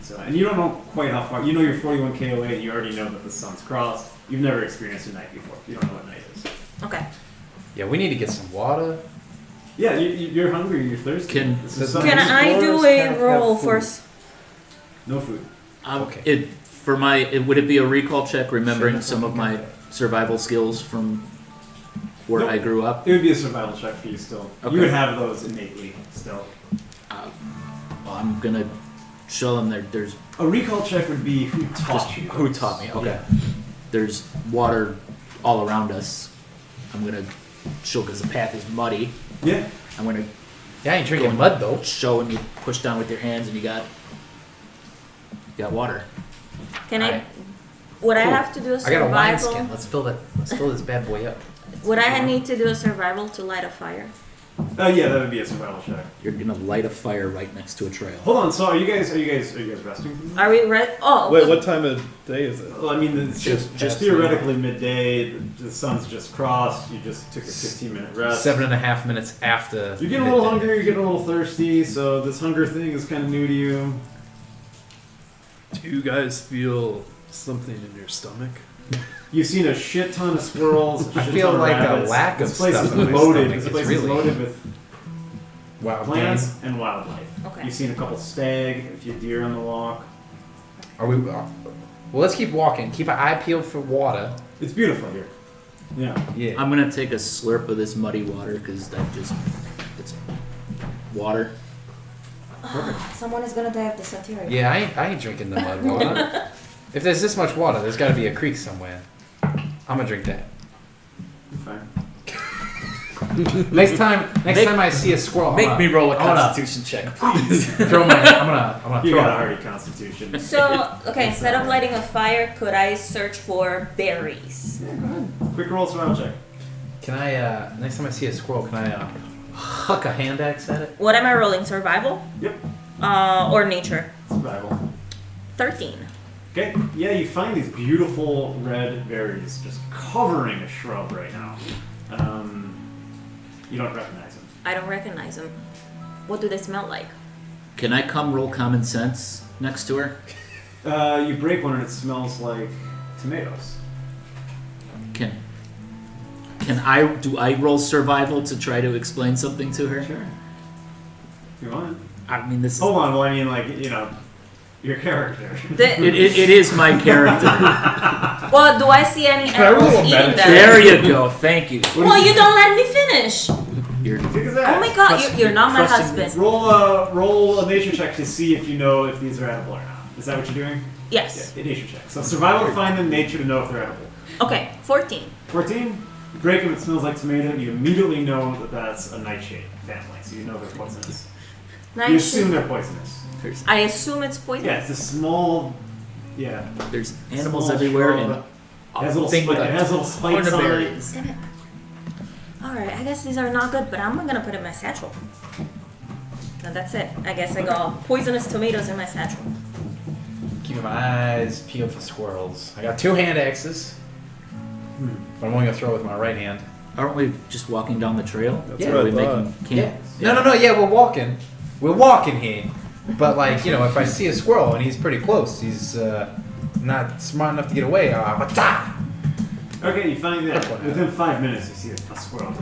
So, and you don't know quite how far. You know you're 41k away, and you already know that the sun's crossed. You've never experienced a night before. You don't know what night is. Okay. Yeah, we need to get some water. Yeah, you're hungry. You're thirsty. Can- This is something Can I do explorers a have roll food. for... No food. Okay. Would it be a recall check remembering Sure. some of my survival skills from where Nope. I grew up? It would be a survival check for you still. Okay. You would have those innately still. Well, I'm gonna show them there's A recall check would be who taught just you. who those. taught me. Okay. Yeah. There's water all around us. I'm gonna show because the path is muddy. Yeah. I'm gonna Yeah, I ain't go drinking and mud though. show and you push down with your hands and you got water. Can I... Alright. Would I Cool. have to do a I got a wine survival? skin. Let's fill this bad boy up. Would I need to do a survival to light a fire? Yeah, that would be a survival check. You're gonna light a fire right next to a trail. Hold on. So are you guys resting? From Are we ready? Oh. Wait, what time of day is it? Well, I mean, it's just past theoretically midday. The sun's just crossed. You just took a 15-minute rest. 7.5 minutes after. You're getting a little hungry. You're getting a little thirsty. So this hunger thing is kind of new to you. Do you guys feel something in your stomach? You've seen a shit ton of squirrels. I feel ton of like a rabbits. lack of This place stuff is in my loaded. stomach. This It's place is really- loaded with Wow. plants and wildlife. Okay. You've seen a couple stag, a few deer on the walk. Are we? Well, let's keep walking. Keep an eye peeled for water. It's beautiful here. Yeah. Yeah. I'm gonna take a slurp of this muddy water because it's water. Someone is gonna die of dysentery. Yeah, I ain't drinking the mud water. If there's this much water, there's got to be a creek somewhere. I'm gonna drink that. I'm fine. Next time I see a squirrel, roll a I'm gonna constitution check, please. throw my. I'm gonna You throw got a my. hardy constitution. So, okay, instead of lighting a fire, could I search for berries? Yeah, go ahead. Quick roll survival check. Can I? Next time I see a squirrel, can I huck a hand axe at it? What am I rolling? Survival? Yep. Or nature. Survival. 13. Okay, yeah, you find these beautiful red berries just covering a shrub right now. You don't recognize them. I don't recognize them. What do they smell like? Can I come roll common sense next to her? You break one and it smells like tomatoes. Can I roll survival to try to explain something to her? Sure. If you want. I mean, this is... Hold on, well, I mean, like, your character. It is my character. Well, do I see any I roll animals a eating meditate? them? There you go. Thank you. Well, you don't let me finish. You're Take a zack. Oh my god, you're not my Trusting husband. Roll a nature check to see if you know if these are edible or not. Is that what you're doing? Yes. Yeah, a nature check. So survival to find them, nature to know if they're edible. Okay, 14. 14. You break them, it smells like tomato. You immediately know that that's a nightshade family, so you know they're poisonous. You assume they're poisonous. I assume it's poison. Yeah, it's a small. Yeah. There's animals Small everywhere, shrub. and It has little, thing with it a has little spikes ton of on it. berries. Damn it. Alright, I guess these are not good, but I'm gonna put it in my satchel. Now that's it. I guess I got poisonous tomatoes in my satchel. Keeping my eyes peeled for squirrels. I got 2 hand axes. But I'm only gonna throw with my right hand. Aren't we just walking down the trail? That's Yeah, what Are I we thought. making camp? No, yeah, we're walking. We're walking here. But like, if I see a squirrel and he's pretty close, he's not smart enough to get away. What's-a? Okay, you find that Quick one, within 5 minutes you see a squirrel.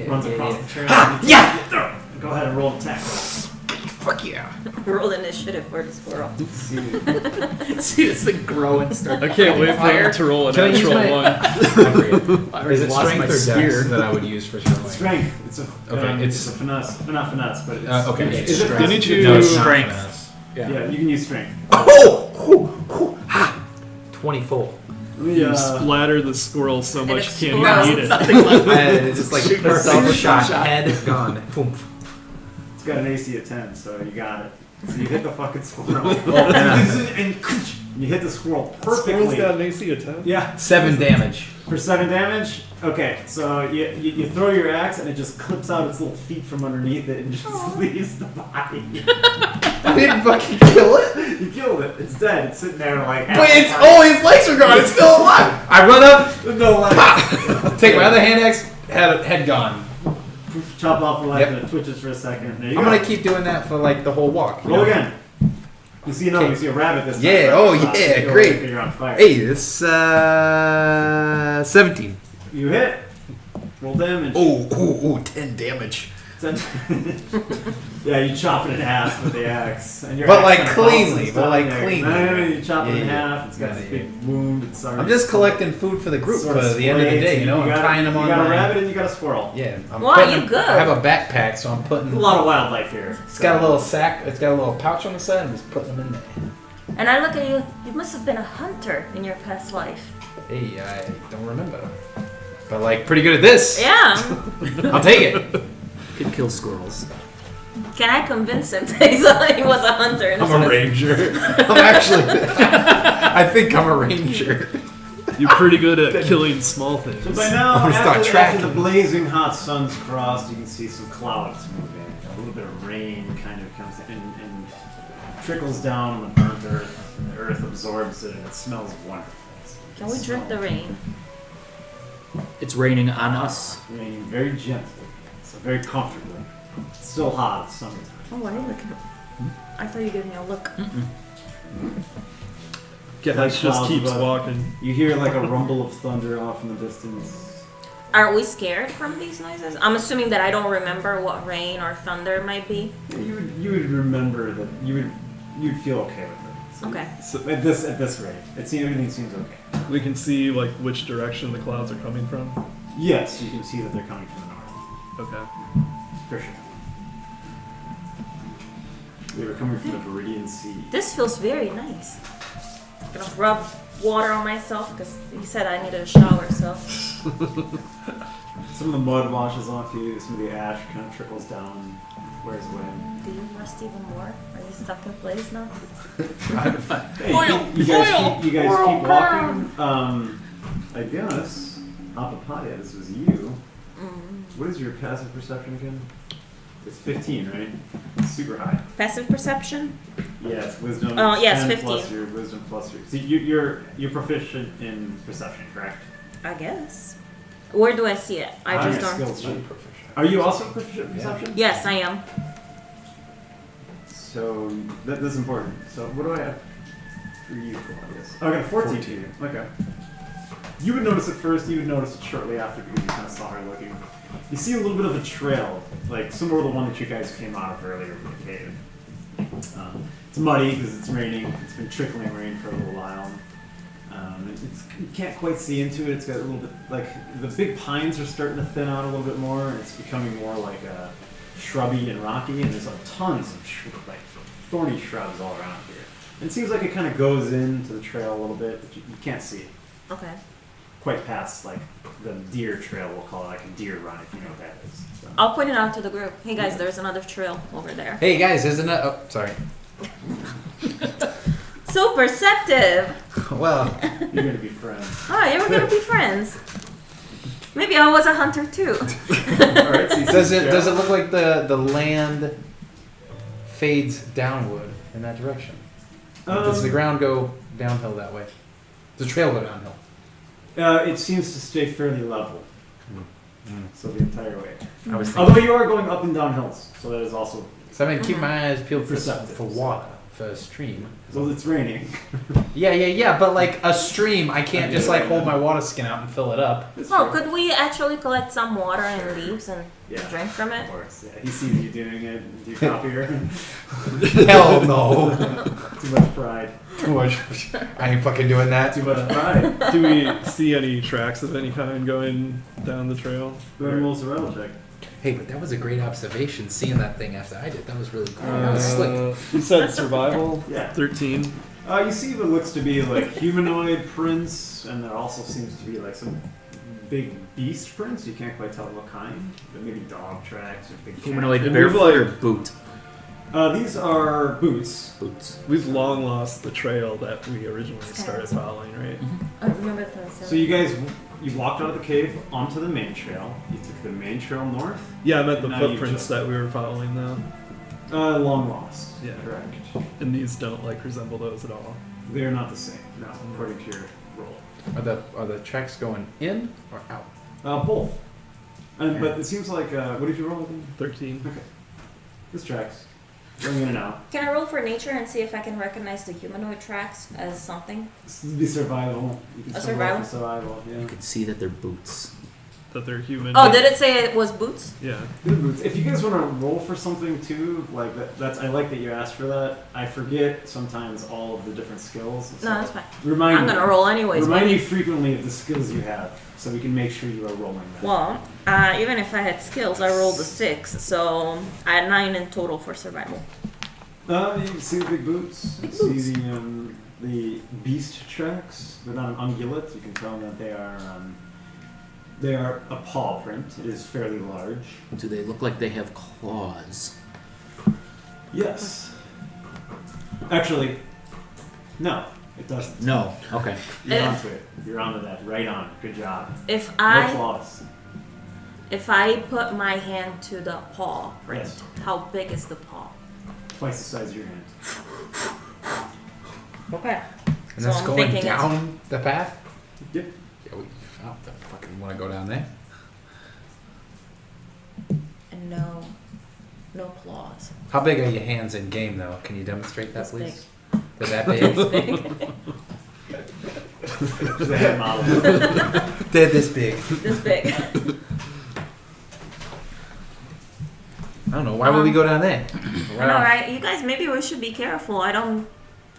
Runs across the trail. Yeah! Go ahead and roll an attack. Fuck yeah! Roll initiative for the squirrel. See this thing grow and start. I can't wait for him to roll a Can I use natural my- one. I Is it lost strength my or dex spear. that I would use for squirreling? Strength. It's a Okay, it's a finesse. Not finesse, but it's Okay, Is it's it strength. You need to- No, it's not Strength. finesse. Yeah, you can use strength. 24. Yeah. You splatter the squirrel so It much you explodes. can't eat it. Something like It's just like perfect shot, head gone. Boom. It's got an AC of 10, so you got it. So you hit the fucking squirrel. yeah. And you hit the squirrel Squirrel's perfectly. got an AC of 10? Yeah. 7 damage. For 7 damage? Okay, so you throw your axe and it just clips out its little feet from underneath it and just leaves the body. I didn't fucking kill it. You killed it. It's dead. It's sitting there like. But it's his legs are gone. It's still alive. I run up, no legs. take my other hand axe, head gone. Chop off the leg Yep. and it twitches for a second. There you I'm go. gonna keep doing that for like the whole walk. Roll again. You see Okay. you see a rabbit this time. Yeah, right? oh, yeah, You feel great. like you're on fire. Hey, it's 17. You hit. Roll damage. Oh, 10 damage. Yeah, you chop it in half with the axe. And your But axe like kinda cleanly, bounces but down like there. cleanly. No, you chop it in Yeah. half. It's got this Yeah. big wound. It's sorry. I'm just collecting food for the group for the end of the day, I'm tying them on You got a my... rabbit and you got a squirrel. Yeah, I'm Wow, putting you them- good. I have a backpack, so I'm putting... A lot of wildlife here. It's got a little sack, it's got a little pouch on the side, I'm just putting them in there. And I look at you, you must have been a hunter in your past life. Hey, I don't remember. But like, pretty good at this. Yeah. I'll take it. Could kill squirrels. Can I convince him that he was a hunter? in I'm this a ranger. I'm actually... I think I'm a ranger. You're pretty good at killing small things. So by now, I'm gonna start after tracking. the blazing hot sun's crossed, you can see some clouds moving. A little bit of rain kind of comes in and trickles down on the burnt earth. And the earth absorbs it and it smells wonderful. Can we drink the rain? It's raining on us. Raining very gently, so very comfortably. It's still hot, it's summertime. Oh, why are you looking? I thought you gave me a look. Gas Like just clouds keeps above. walking. You hear like a rumble of thunder off in the distance. Are we scared from these noises? I'm assuming that I don't remember what rain or thunder might be. You would remember that you'd feel okay with it. So- Okay. So at this rate, everything seems okay. We can see like which direction the clouds are coming from. Yes, you can see that they're coming from the north. Okay. For sure. They were coming from the Viridian Sea. This feels very nice. I'm gonna rub water on myself because he said I needed a shower, so. Some of the mud washes off you, some of the ash kind of trickles down, wears away. Do you rust even more? Are you stuck in place now? Hey, Oil! you guys Oil! keep walking. I guess, Apapadia, this was you. What is your passive perception again? It's 15, right? It's super high. Passive perception? Yeah, it's wisdom. Oh, yes, 10 15. plus your wisdom plus your. See, you're proficient in perception, correct? I guess. Where do I see it? I just don't. Skills sheet. Are you also proficient in perception? Yes, I am. So that's important. So what do I have for you, Claudius? Oh, I got a 14 for you. Okay. You would notice it first. You would notice it shortly after because you kind of saw her looking. You see a little bit of a trail, like similar to the one that you guys came out of earlier from the cave. It's muddy because it's raining. It's been trickling rain for a little while. You can't quite see into it. It's got a little bit like the big pines are starting to thin out a little bit more, and it's becoming more like shrubby and rocky. And there's tons of like thorny shrubs all around here. And it seems like it kind of goes into the trail a little bit, but you can't see it. Okay. Quite past like the deer trail, we'll call it like a deer run if you know what that is. So. I'll point it out to the group. Hey guys, there's another trail over there. Hey guys, isn't it? Oh, sorry. So perceptive! Well, You're gonna be friends. Ah, you were gonna be friends. Maybe I was a hunter too. Alright, so does it look like the land fades downward in that direction? Does the ground go downhill that way? Does the trail go downhill? It seems to stay fairly level. So the entire way. I was thinking, Although you are going up and down hills, so that is also. so I'm gonna keep my eyes peeled Perceptive. for water, for a stream. Well, it's raining. Yeah, but like a stream, I can't just like hold my water skin out and fill it up. Oh, could we actually collect some water and leaves and Yeah. drink from Of it? course, yeah. He sees you doing it. Do you copy her? Hell no. Too much pride. Too much. I ain't fucking doing that. Too much pride. Do we see any tracks of any kind going down the trail? Go ahead and roll a survival check. Hey, but that was a great observation, seeing that thing after I did. That was really cool. That was slick. You said survival? Yeah. 13. You see what looks to be like humanoid prints, and there also seems to be like some big beast prints. You can't quite tell what kind, but maybe dog tracks or big cat. Humanoid And we've, barefoot or like- boot? These are boots. Boots. We've long lost the trail that we originally started following, right? I remember the So you guys, you walked out of the cave onto the main trail. You took the main trail north. Yeah, I meant the Now you footprints just- that we were following though. Long lost. Yeah. Correct. And these don't like resemble those at all. They are not the same. No, according to your roll. Are the tracks going in or out? Both. But it seems like what did you roll again? 13. Okay. This tracks. Going in and out. Can I roll for nature and see if I can recognize the humanoid tracks as something? This would be survival. You can A still roll survival? for survival. Yeah. You can see that they're boots. That they're human. Oh, did it say it was boots? Yeah. Good boots. If you guys want to roll for something too, like that's I like that you asked for that. I forget sometimes all of the different skills. No, that's fine. Remind I'm gonna roll anyways. Remind maybe. me frequently of the skills you have, so we can make sure you are rolling them. Well, even if I had skills, I rolled a 6, so I had 9 in total for survival. You can see the big boots. You can see the beast tracks. They're not an ungulate. You can tell that they are a paw print. It is fairly large. Do they look like they have claws? Yes. Actually, no, it doesn't. No. Okay. You're onto it. You're onto that. Right on. Good job. If No I claws. put my hand to the paw print, Yes. how big is the paw? Twice the size of your hand. Okay. And So that's I'm going thinking it's- down the path? Yep. Yeah, I don't fucking want to go down there. And no claws. How big are your hands in game, though? Can you demonstrate that, This please? They're that This big? big. The head model. They're this big. This big. I don't know. Why would we go down there? I know, right? You guys, maybe we should be careful. I'm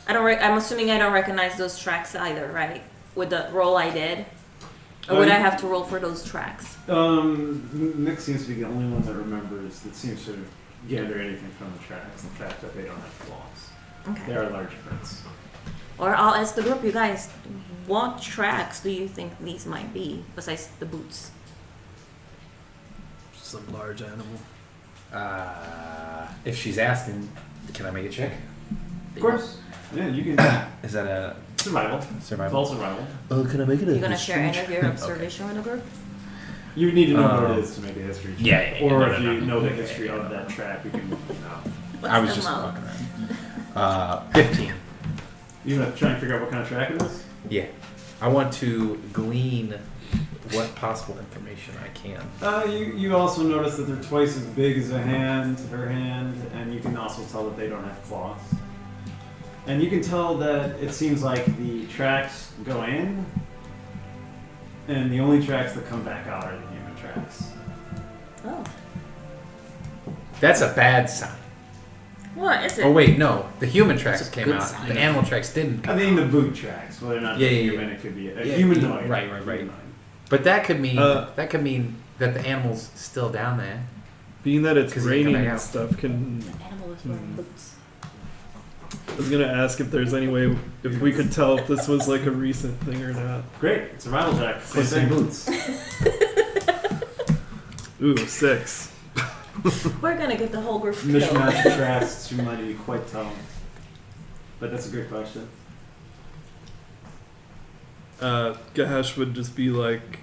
assuming I don't recognize those tracks either, right? With the roll I did, or would I have to roll for those tracks? Nick seems to be the only one that remembers that seems to gather anything from the tracks. The fact that they don't have claws. Okay. They are large prints. Or I'll ask the group, you guys, what tracks do you think these might be besides the boots? Some large animal. If she's asking, can I make a check? Of course. Yeah, you can. Is that a Survival. It's survival? all survival. Oh, can I make it Are you gonna share any of your observation with the group? You need to know what it is to make a history check. Yeah, Or no, if no, you no. know the history of that track, you can, I was the just amount? fucking around. 15. You're going to try and figure out what kind of track it is? Yeah. I want to glean what possible information I can. You also notice that they're twice as big as her hand, and you can also tell that they don't have claws. And you can tell that it seems like the tracks go in, and the only tracks that come back out are the human tracks. Oh. That's a bad sign. What is it? Oh wait, no. The human tracks It's a came good out. sign. The animal tracks didn't I come mean out. the boot tracks, whether or not Yeah, it's yeah, human, yeah. it could be a Yeah, humanoid. right. Humanoid. But that could mean that the animal's still down there. Being that it's 'Cause you can come raining back and out. stuff, can The animal is wearing boots. I was gonna ask if there's any way if we could tell if this was like a recent thing or not. Great, it's a rattle jack. Same Puss in thing. Boots. Ooh, 6. We're gonna get the whole group killed. Mishmash of tracks, too many to quite tell. But that's a good question. Gahesh would just be like,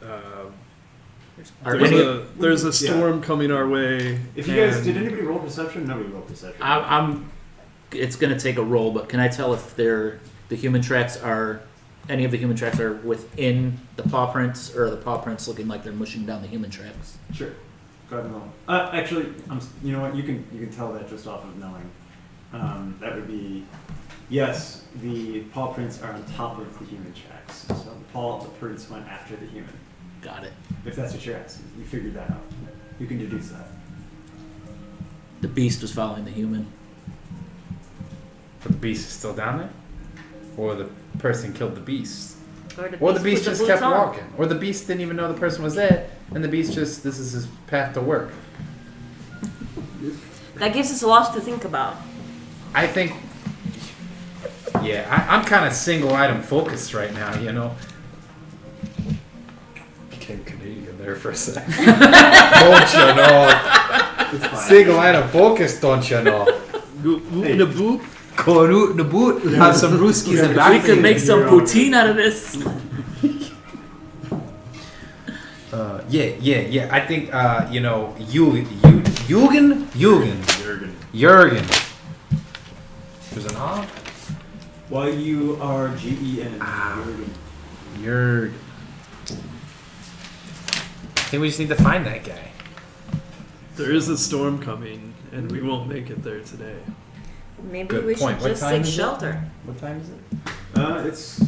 Are there's, any- there's a storm coming our way. If you guys, and- did anybody roll perception? Nobody rolled perception. I'm. It's gonna take a roll, but can I tell if the human tracks are any of the human tracks are within the paw prints, or are the paw prints looking like they're mushing down the human tracks? Sure. Go ahead and roll. Actually, you know what? You can tell that just off of knowing. That would be yes. The paw prints are on top of the human tracks, so the prints went after the human. Got it. If that's what you're asking, you figured that out. You can deduce that. The beast was following the human. But the beast is still down there? Or the person killed the beast? Or The beast put just the kept boots on. walking. Or the beast didn't even know the person was there, and the beast just, this is his path to work. That gives us a lot to think about. I think, yeah, I'm kind of single item focused right now, you know? Became Canadian there for a second. Don't you know? It's fine. Single item focused, don't you know? The boop. Go root the boot, have some brewskis and We back. could make some poutine out of this. Yeah. I think, Jürgen. There's an R? YURGEN. Jürgen. I think we just need to find that guy. There is a storm coming, and we won't make it there today. Maybe Good we point. should What just time take is it? shelter. What time is it? It's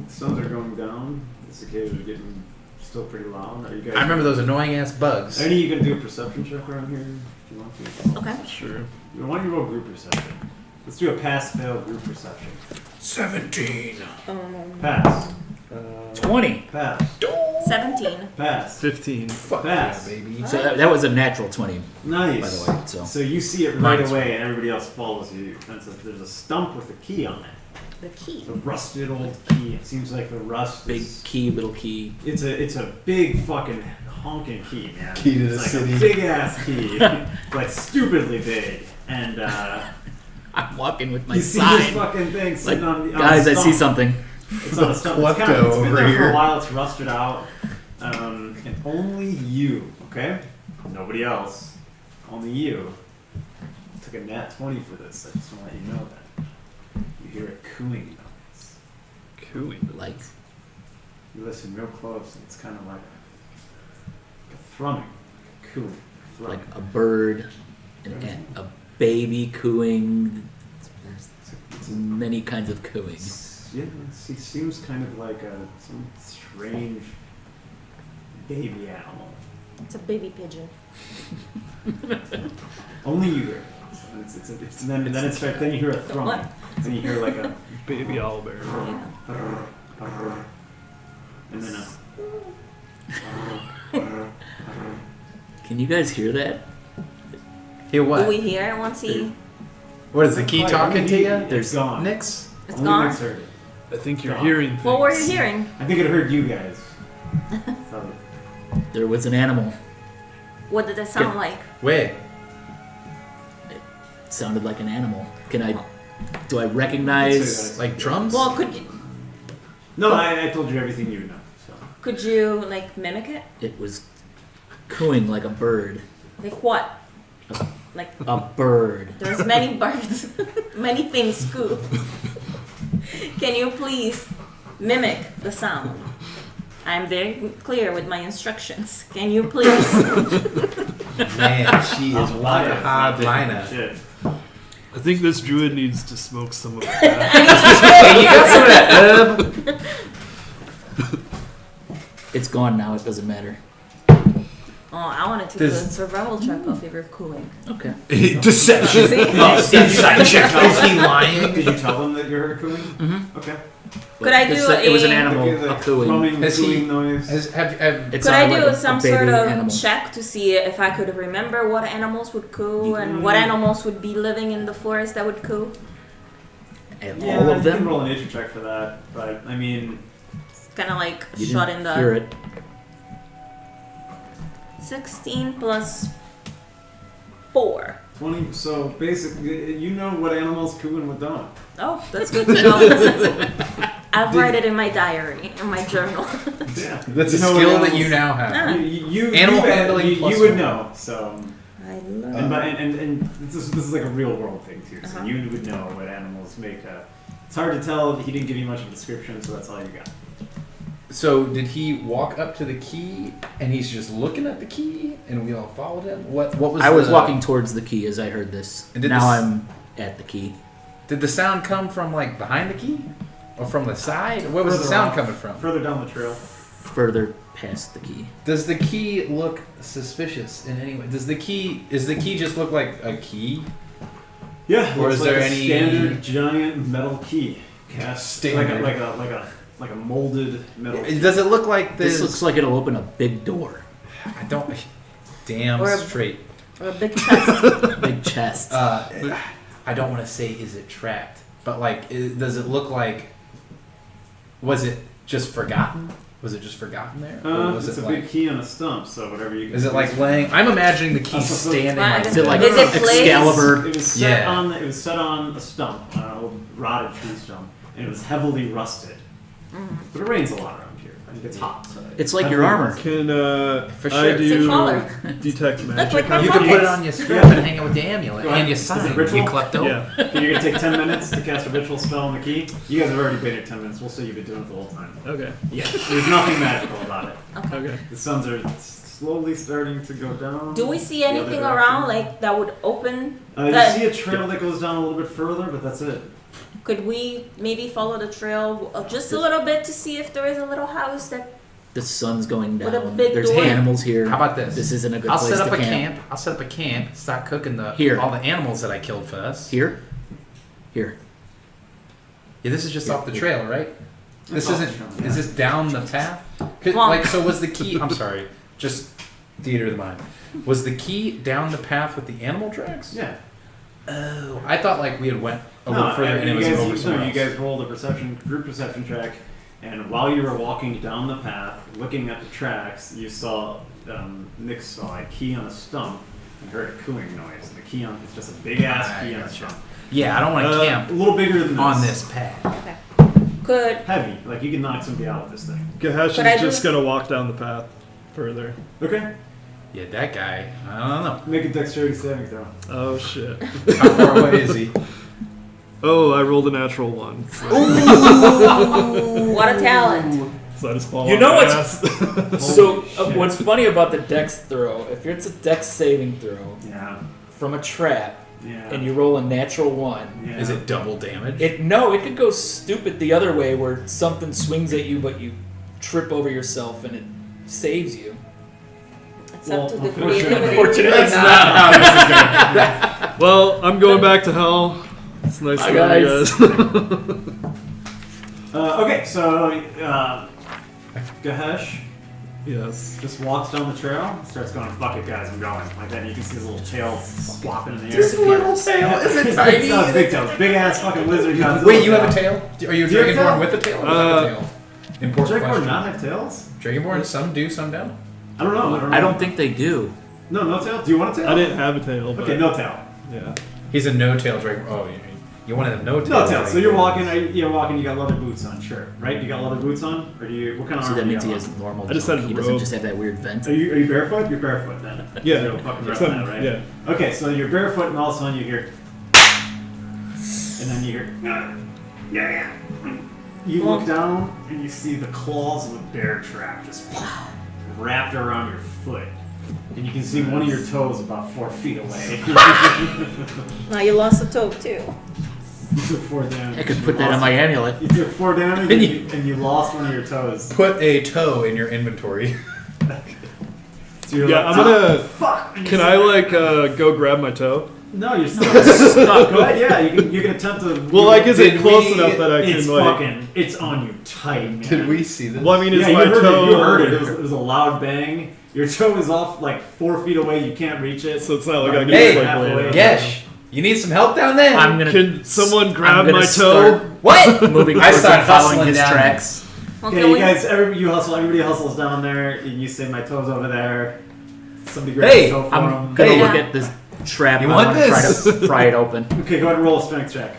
suns are going down. The cicadas are getting still pretty loud. Are you guys? I remember those annoying ass bugs. Any you can do a perception check around here if you want to. Okay. Sure. Why don't you roll group perception? Let's do a pass-fail group perception. 17. Pass. 20. Pass. 17. Pass. 15. Fuck Pass. yeah, baby. So that was a natural 20, Nice. by the way. So you see it right Minus away, and everybody else follows you. And so there's a stump with a key on it. The key. It's a rusted old key. It seems like the rust big is... key, little key. It's a big fucking honking key, man. Key to the it's like city. a big ass key, like stupidly big. And I'm walking with my you see this sign. fucking thing Like, sitting on the guys, on I the see stump. something. It's on a stump. It's, Klepto it's been over there for here. a while. It's rusted out, and only you, okay? Nobody else. Only you. Took a nat 20 for this. I just want to let you know that. You hear a cooing noise. Cooing. Like, You listen real close, and it's kind of like a thrumming, like a cooing, thrumming. like a bird, a baby cooing. There's many kinds of cooing. Yeah, he seems kind of like some strange baby animal. It's a baby pigeon. Only you hear it. And then it's right. Then you hear a thrum. What? Then you hear like a Baby owlbear. Yeah. and then Can you guys hear that? Hear Do what? we hear it once he... What is the key Quite. talking to you? It's gone. Nix? It's Only gone? Nick's heard it. I think you're Gone. hearing things. What were you hearing? I think it heard you guys. So, There was an animal. What did it sound like? Where? It sounded like an animal. Can I? Do I Let's recognize? say that. Like drums? Well, could you... No, I told you everything you would know. So Could you like mimic it? It was cooing like a bird. Like what? Like A bird. there's many birds, many things coo. Can you please mimic the sound? I'm very clear with my instructions. Can you please? Man, she is one Yeah, hard shit. liner. Shit. I think this druid needs to smoke some of that. Hey, you got some of that herb? It's gone now. It doesn't matter. Oh, I wanted to do a Does- survival check of if you're cooing. Okay. Deception. See? Inside check. Is he lying? Did you tell them that you're cooing? Mm-hmm. Okay. Could I do It was an a- animal Like a cooing. Humming, Has he- cooing noise. It Could I sounded do like a some baby sort of animal. check to see if I could remember what animals would coo and what animals would be living in the forest that would coo? And Yeah, all of you can them. roll a nature check for that, but I mean, It's kind of like You shot didn't in the hear it. 16 plus 4. 20. So basically, you know what animals coo and what don't. Oh, that's good to know. I'll write it in my diary, in my journal. Yeah, That's a You know what skill that animals- you now have. Ah. Animal you, handling You, plus you would one. know. So, I love and this is like a real world thing too. So Uh-huh. you would know what animals make. It's hard to tell. He didn't give you much of a description, so that's all you got. So did he walk up to the key and he's just looking at the key and we all followed him? What was I was the- walking towards the key as I heard this. And did Now this- I'm at the key. Did the sound come from like behind the key? Or from the side? Where was the Further sound off. coming from? Further down the trail. Further past the key. Does the key look suspicious in any way? Is the key just look like a key? Yeah. Or looks is like there a any- standard giant metal key? Cast Standard. like a molded metal. Key. Does it look like This looks like it'll open a big door. I don't damn Or a- straight. or a big chest. Big chest. I don't want to say is it trapped, but like does it look like was it just forgotten? Was it just forgotten there? Or was It's it a like big key on a stump, so whatever you. is it like laying? I'm imagining the key That's what- standing Right. like Is it like Is it placed? Excalibur? It was set Yeah. on. It was set on a stump, on an old rotted tree stump, and it was heavily rusted. But it rains a lot around here. I think it's hot. So It's like your armor. Can For I sure. It's a do collar. detect magic? like my You can pockets. put it on your strap and hang it with the amulet Go ahead. and your Is it sign. ritual? You klepto. Yeah. Okay, you're gonna take 10 minutes to cast a ritual spell on the key. You guys have already been here 10 minutes. We'll say you've been doing it the whole time. Okay. Yeah. There's nothing magical about it. Okay. The suns are slowly starting to go down. Do we see the other anything direction. around like that would open? You that- see a trail that goes down a little bit further, but that's it. Could we maybe follow the trail just a little bit to see if there is a little house that? The sun's going With a down. big There's door. animals here. How about this? This isn't a good I'll place set up to a camp. camp. I'll set up a camp. Start cooking Here. all the animals that I killed for us. Here? Here. Yeah, this is just Here, off the here. trail, right? This It's off isn't. the trail, Is yeah. this down the path? Well- Like, so was the key? I'm sorry. Just theater of the mind. Was the key down the path with the animal tracks? Yeah. Oh, I thought like we had went a little further and it was over somewhere you else. guys rolled a group perception check, and while you were walking down the path, looking at the tracks, you saw Nick saw a key on a stump and heard a cooing noise. The key on it's just a big ass I key on a gotcha. stump. Yeah, I don't want to A camp little bigger than this. on this path. Okay. Could Heavy, like you can knock somebody out with this thing. Gahesh Could I is do- just gonna walk down the path further. Okay. Yeah, that guy. I don't know. Make a dexterity saving throw. Oh shit. How far away is he? Oh, I rolled a natural 1. So, Ooh, what a talent! so I just fall You on know my what's- ass. So, what's funny about the dex throw, if it's a dex saving throw Yeah. from a trap Yeah. and you roll a natural 1, yeah. Is it double damage? it could go stupid the other way where something swings at you but you trip over yourself and it saves you. It's up to the unfortunately- creativity. Unfortunately, That's not how this is going. Well, I'm going back to hell. It's nice Bye, to meet you guys. Okay, so Gahesh Yes. just walks down the trail, starts going, "Fuck it, guys, I'm going." Like that, you can see his little tail flopping in the air. This little tail. Is it tiny? It's not a big tail, big ass fucking lizard. Godzilla Wait, you have a tail. tail? Are you a Do you have a dragonborn tail? with a tail? Or without a tail? Important Dragonborn question. not have tails? Dragonborn, some do, some don't. I don't know. I don't think they do. No tail. Do you want a tail? I didn't have a tail, but Okay, no tail. yeah. He's a no-tail dragon. Oh, yeah. You want them no tails. No tails. So you're walking. You got leather boots on, sure, right? You got leather boots on, or do you? What kind of So armor that do you means he have has on? normal I just junk. had a He doesn't robe. just have that weird vent. Are you barefoot? You're barefoot then. Yeah. You're fucking around Except- that, right? yeah. Okay, so you're barefoot, and all of a sudden you hear, and then you hear, yeah. You look down and you see the claws of a bear trap just wrapped around your foot. And you can see one of your toes about 4 feet away. Now you lost a toe too. You took 4 damage. I could put that on my amulet. You took 4 damage and you lost one of your toes. Put a toe in your inventory. So you're Yeah, like, I'm gonna. fuck! And Can you're I like, go grab my toe? No, you're still stuck. Go ahead, yeah, you can attempt to. Well, like, is it Did close we- enough that I It's can like? fucking. It's on you tight, man. Did we see this? Well, I mean, is Yeah, my you heard toe? it. You heard it. It was a loud bang. Your toe is off like 4 feet away. You can't reach it. So it's not like I can Hey, just like halfway. lay it. Gesh, you need some help down there? I'm gonna. Can someone grab I'm gonna my start toe? What? Moving I towards start him, following hustling his down tracks. Well, Yeah, can you we- guys, everybody hustles down there, and you say my toe's over there. Somebody grabs Hey, the toe for I'm him. gonna Hey. look at this trap. You I want wanna try this? to pry it open. Okay, go ahead and roll a strength check.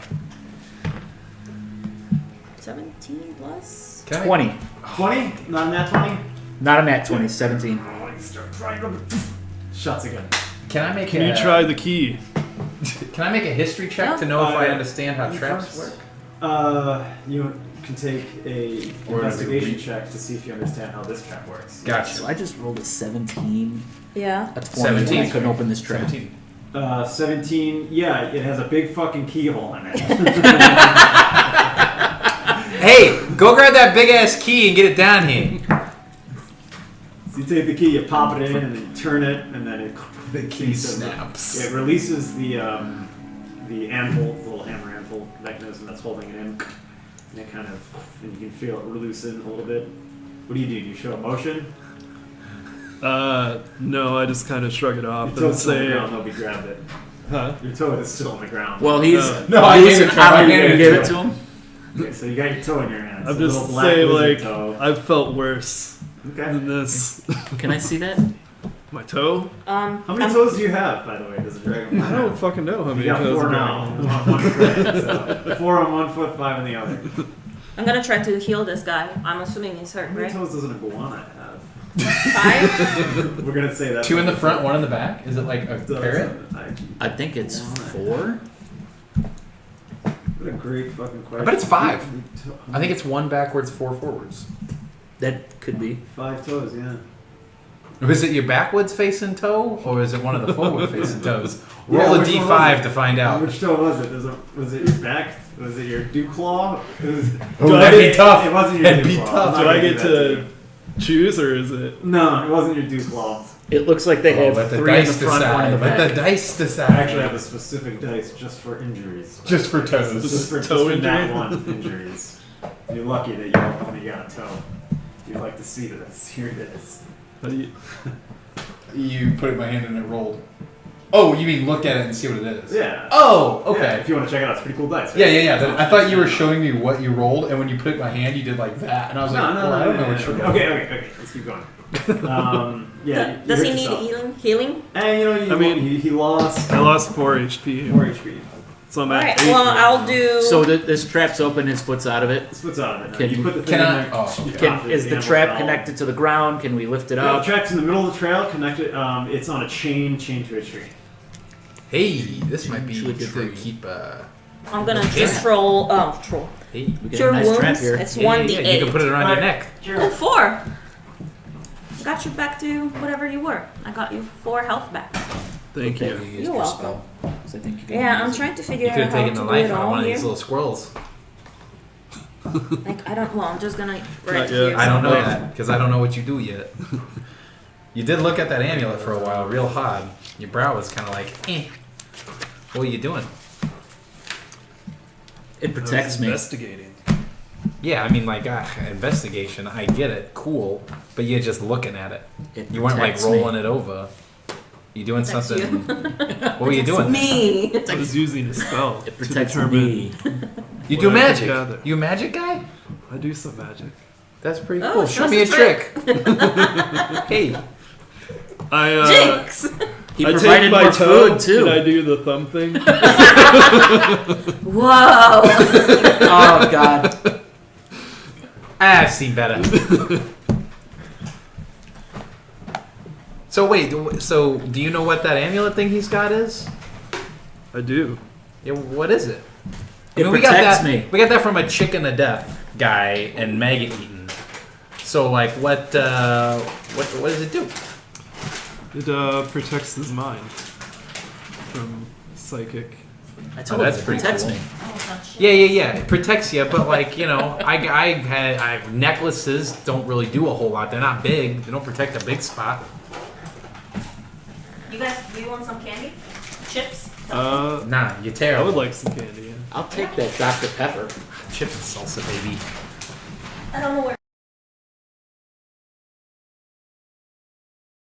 17 plus. Can I- 20. 20? Not in that 20? Not a nat 20. 17. Oh, you start trying to. Shuts again. Can I make Can you try the key? Can I make a history check to know if I understand how You traps first. work? You can take a Or investigation re- check to see if you understand how this trap works. So Gotcha. I just rolled a 17. Yeah. A 20. 17. I couldn't open this trap. 17. 17. Yeah, it has a big fucking keyhole in it. Hey, go grab that big ass key and get it down here. So you take the key, you pop it in, and then you turn it, and then the key snaps. It releases the anvil, the little hammer anvil mechanism that's holding it in, and it kind of, and you can feel it loosen a little bit. What do? Do you show emotion? No, I just kind of shrug it off Your and toe's still on the say, ground. Nobody grabbed it. huh? Your toe is still on the ground. Well, he's. No, I he's- gave it to him. I'm I gonna handed it give to it to him. Okay, so you got your toe in your hand. I'm It's a just little black saying, lizard like, toe. I've felt worse Okay. than this. Can I see that? My toe? How many toes do you have, by the way? Does a dragon? I don't fucking know how You many got toes 4 are now. going. On one foot, so 4 on one foot, 5 on the other. I'm gonna try to heal this guy. I'm assuming he's hurt, How many right? toes does an iguana have? 5? We're gonna say that. 2 in the front, 1 in the back. Is it like a parrot? I think it's 4. What a great fucking question. I bet it's 5. I think it's 1 backwards, 4 forwards. That could be. 5 toes, yeah. Was it your backwards facing toe, or is it one of the forward facing toes? Roll a which one d5 was it? to find out. Which toe was it? Was it your back? Was it your dew claw? It was, Oh, that'd be tough. It wasn't your That'd dew be claw. tough. I'm not Do I gonna get do that to you. choose, or is it? No, it wasn't your dew claw. It looks like they have let the 3 in the dice front, 1 in the decide. Let back. the dice decide. I actually have a specific dice just for injuries. Just for toes. Just for Toe that injury? one injuries. You're lucky that you only got a toe. You'd like to see this. Here it is. How do you? You put it in my hand and it rolled. Oh, you mean look at it and see what it is? Yeah. Oh, Yeah, okay. if you want to check it out, it's pretty cool dice. Right? Yeah. I thought you were showing me what you rolled, and when you put it in my hand, you did like that, and I was like, No, I don't know no, what you're no. rolling. Okay. Let's keep going. Yeah. you Does hurt he need yourself. healing? And I mean, he lost I lost 4 HP, 4 HP. so I'm Alright, at 8. well, I'll do. So this trap's open, his foot's out of it. This foot's out of it. Now. Can- You put the thing Can in I? there. Oh, okay. Is the trap connected to the ground? Can we lift it Yeah, the up? trap's in the middle of the trail, connected. It's on a chain to a tree. Hey, this might be Usually good to true. keep. I'm gonna just roll. Troll. Hey, we got Cure a nice trap wounds. here. It's Yeah, 1d8. you can put it around your Alright. neck. Oh, 4. Got you back to whatever you were. I got you 4 health back. Thank Okay, you. we used You're your welcome. spell. 'Cause I think you can Yeah, I'm use it. trying to figure You could out have how taken to the do life it out of all one of here. these little squirrels. Like, I don't. Well, I'm just gonna Not right yet. here. I don't know somewhere. that because I don't know what you do yet. You did look at that amulet for a while, real hard. Your brow was kind of like, eh. What are you doing? It protects me. Investigating. Yeah, I mean, like, investigation, I get it, cool, but you're just looking at it. It You weren't, like, protects me. rolling it over. You doing Protects something? you. What were you doing? Me. I was using a spell It to protects determine. me. You What do I magic. gather. You a magic guy? I do some magic. That's pretty Oh, cool. show Show us me a a trick. Hey, I Jinx. He I provided take my more toe food too. and I do the thumb thing. Whoa! Oh God. I've seen better. So wait, so do you know what that amulet thing he's got is? I do. Yeah, what is it? It we got protects that. me. We got that from a chicken to death guy and maggot eating. So like, what does it do? It protects his mind from psychic. I told that's you, it pretty protects cool. me. Oh, it's not shit. Yeah. It protects you, but like I have necklaces. Don't really do a whole lot. They're not big. They don't protect a big spot. You guys, do you want some candy? Chips? Nah, you're I terrible. would like some candy. Yeah. I'll take that Dr. Pepper. Chip and salsa, baby. I don't know where.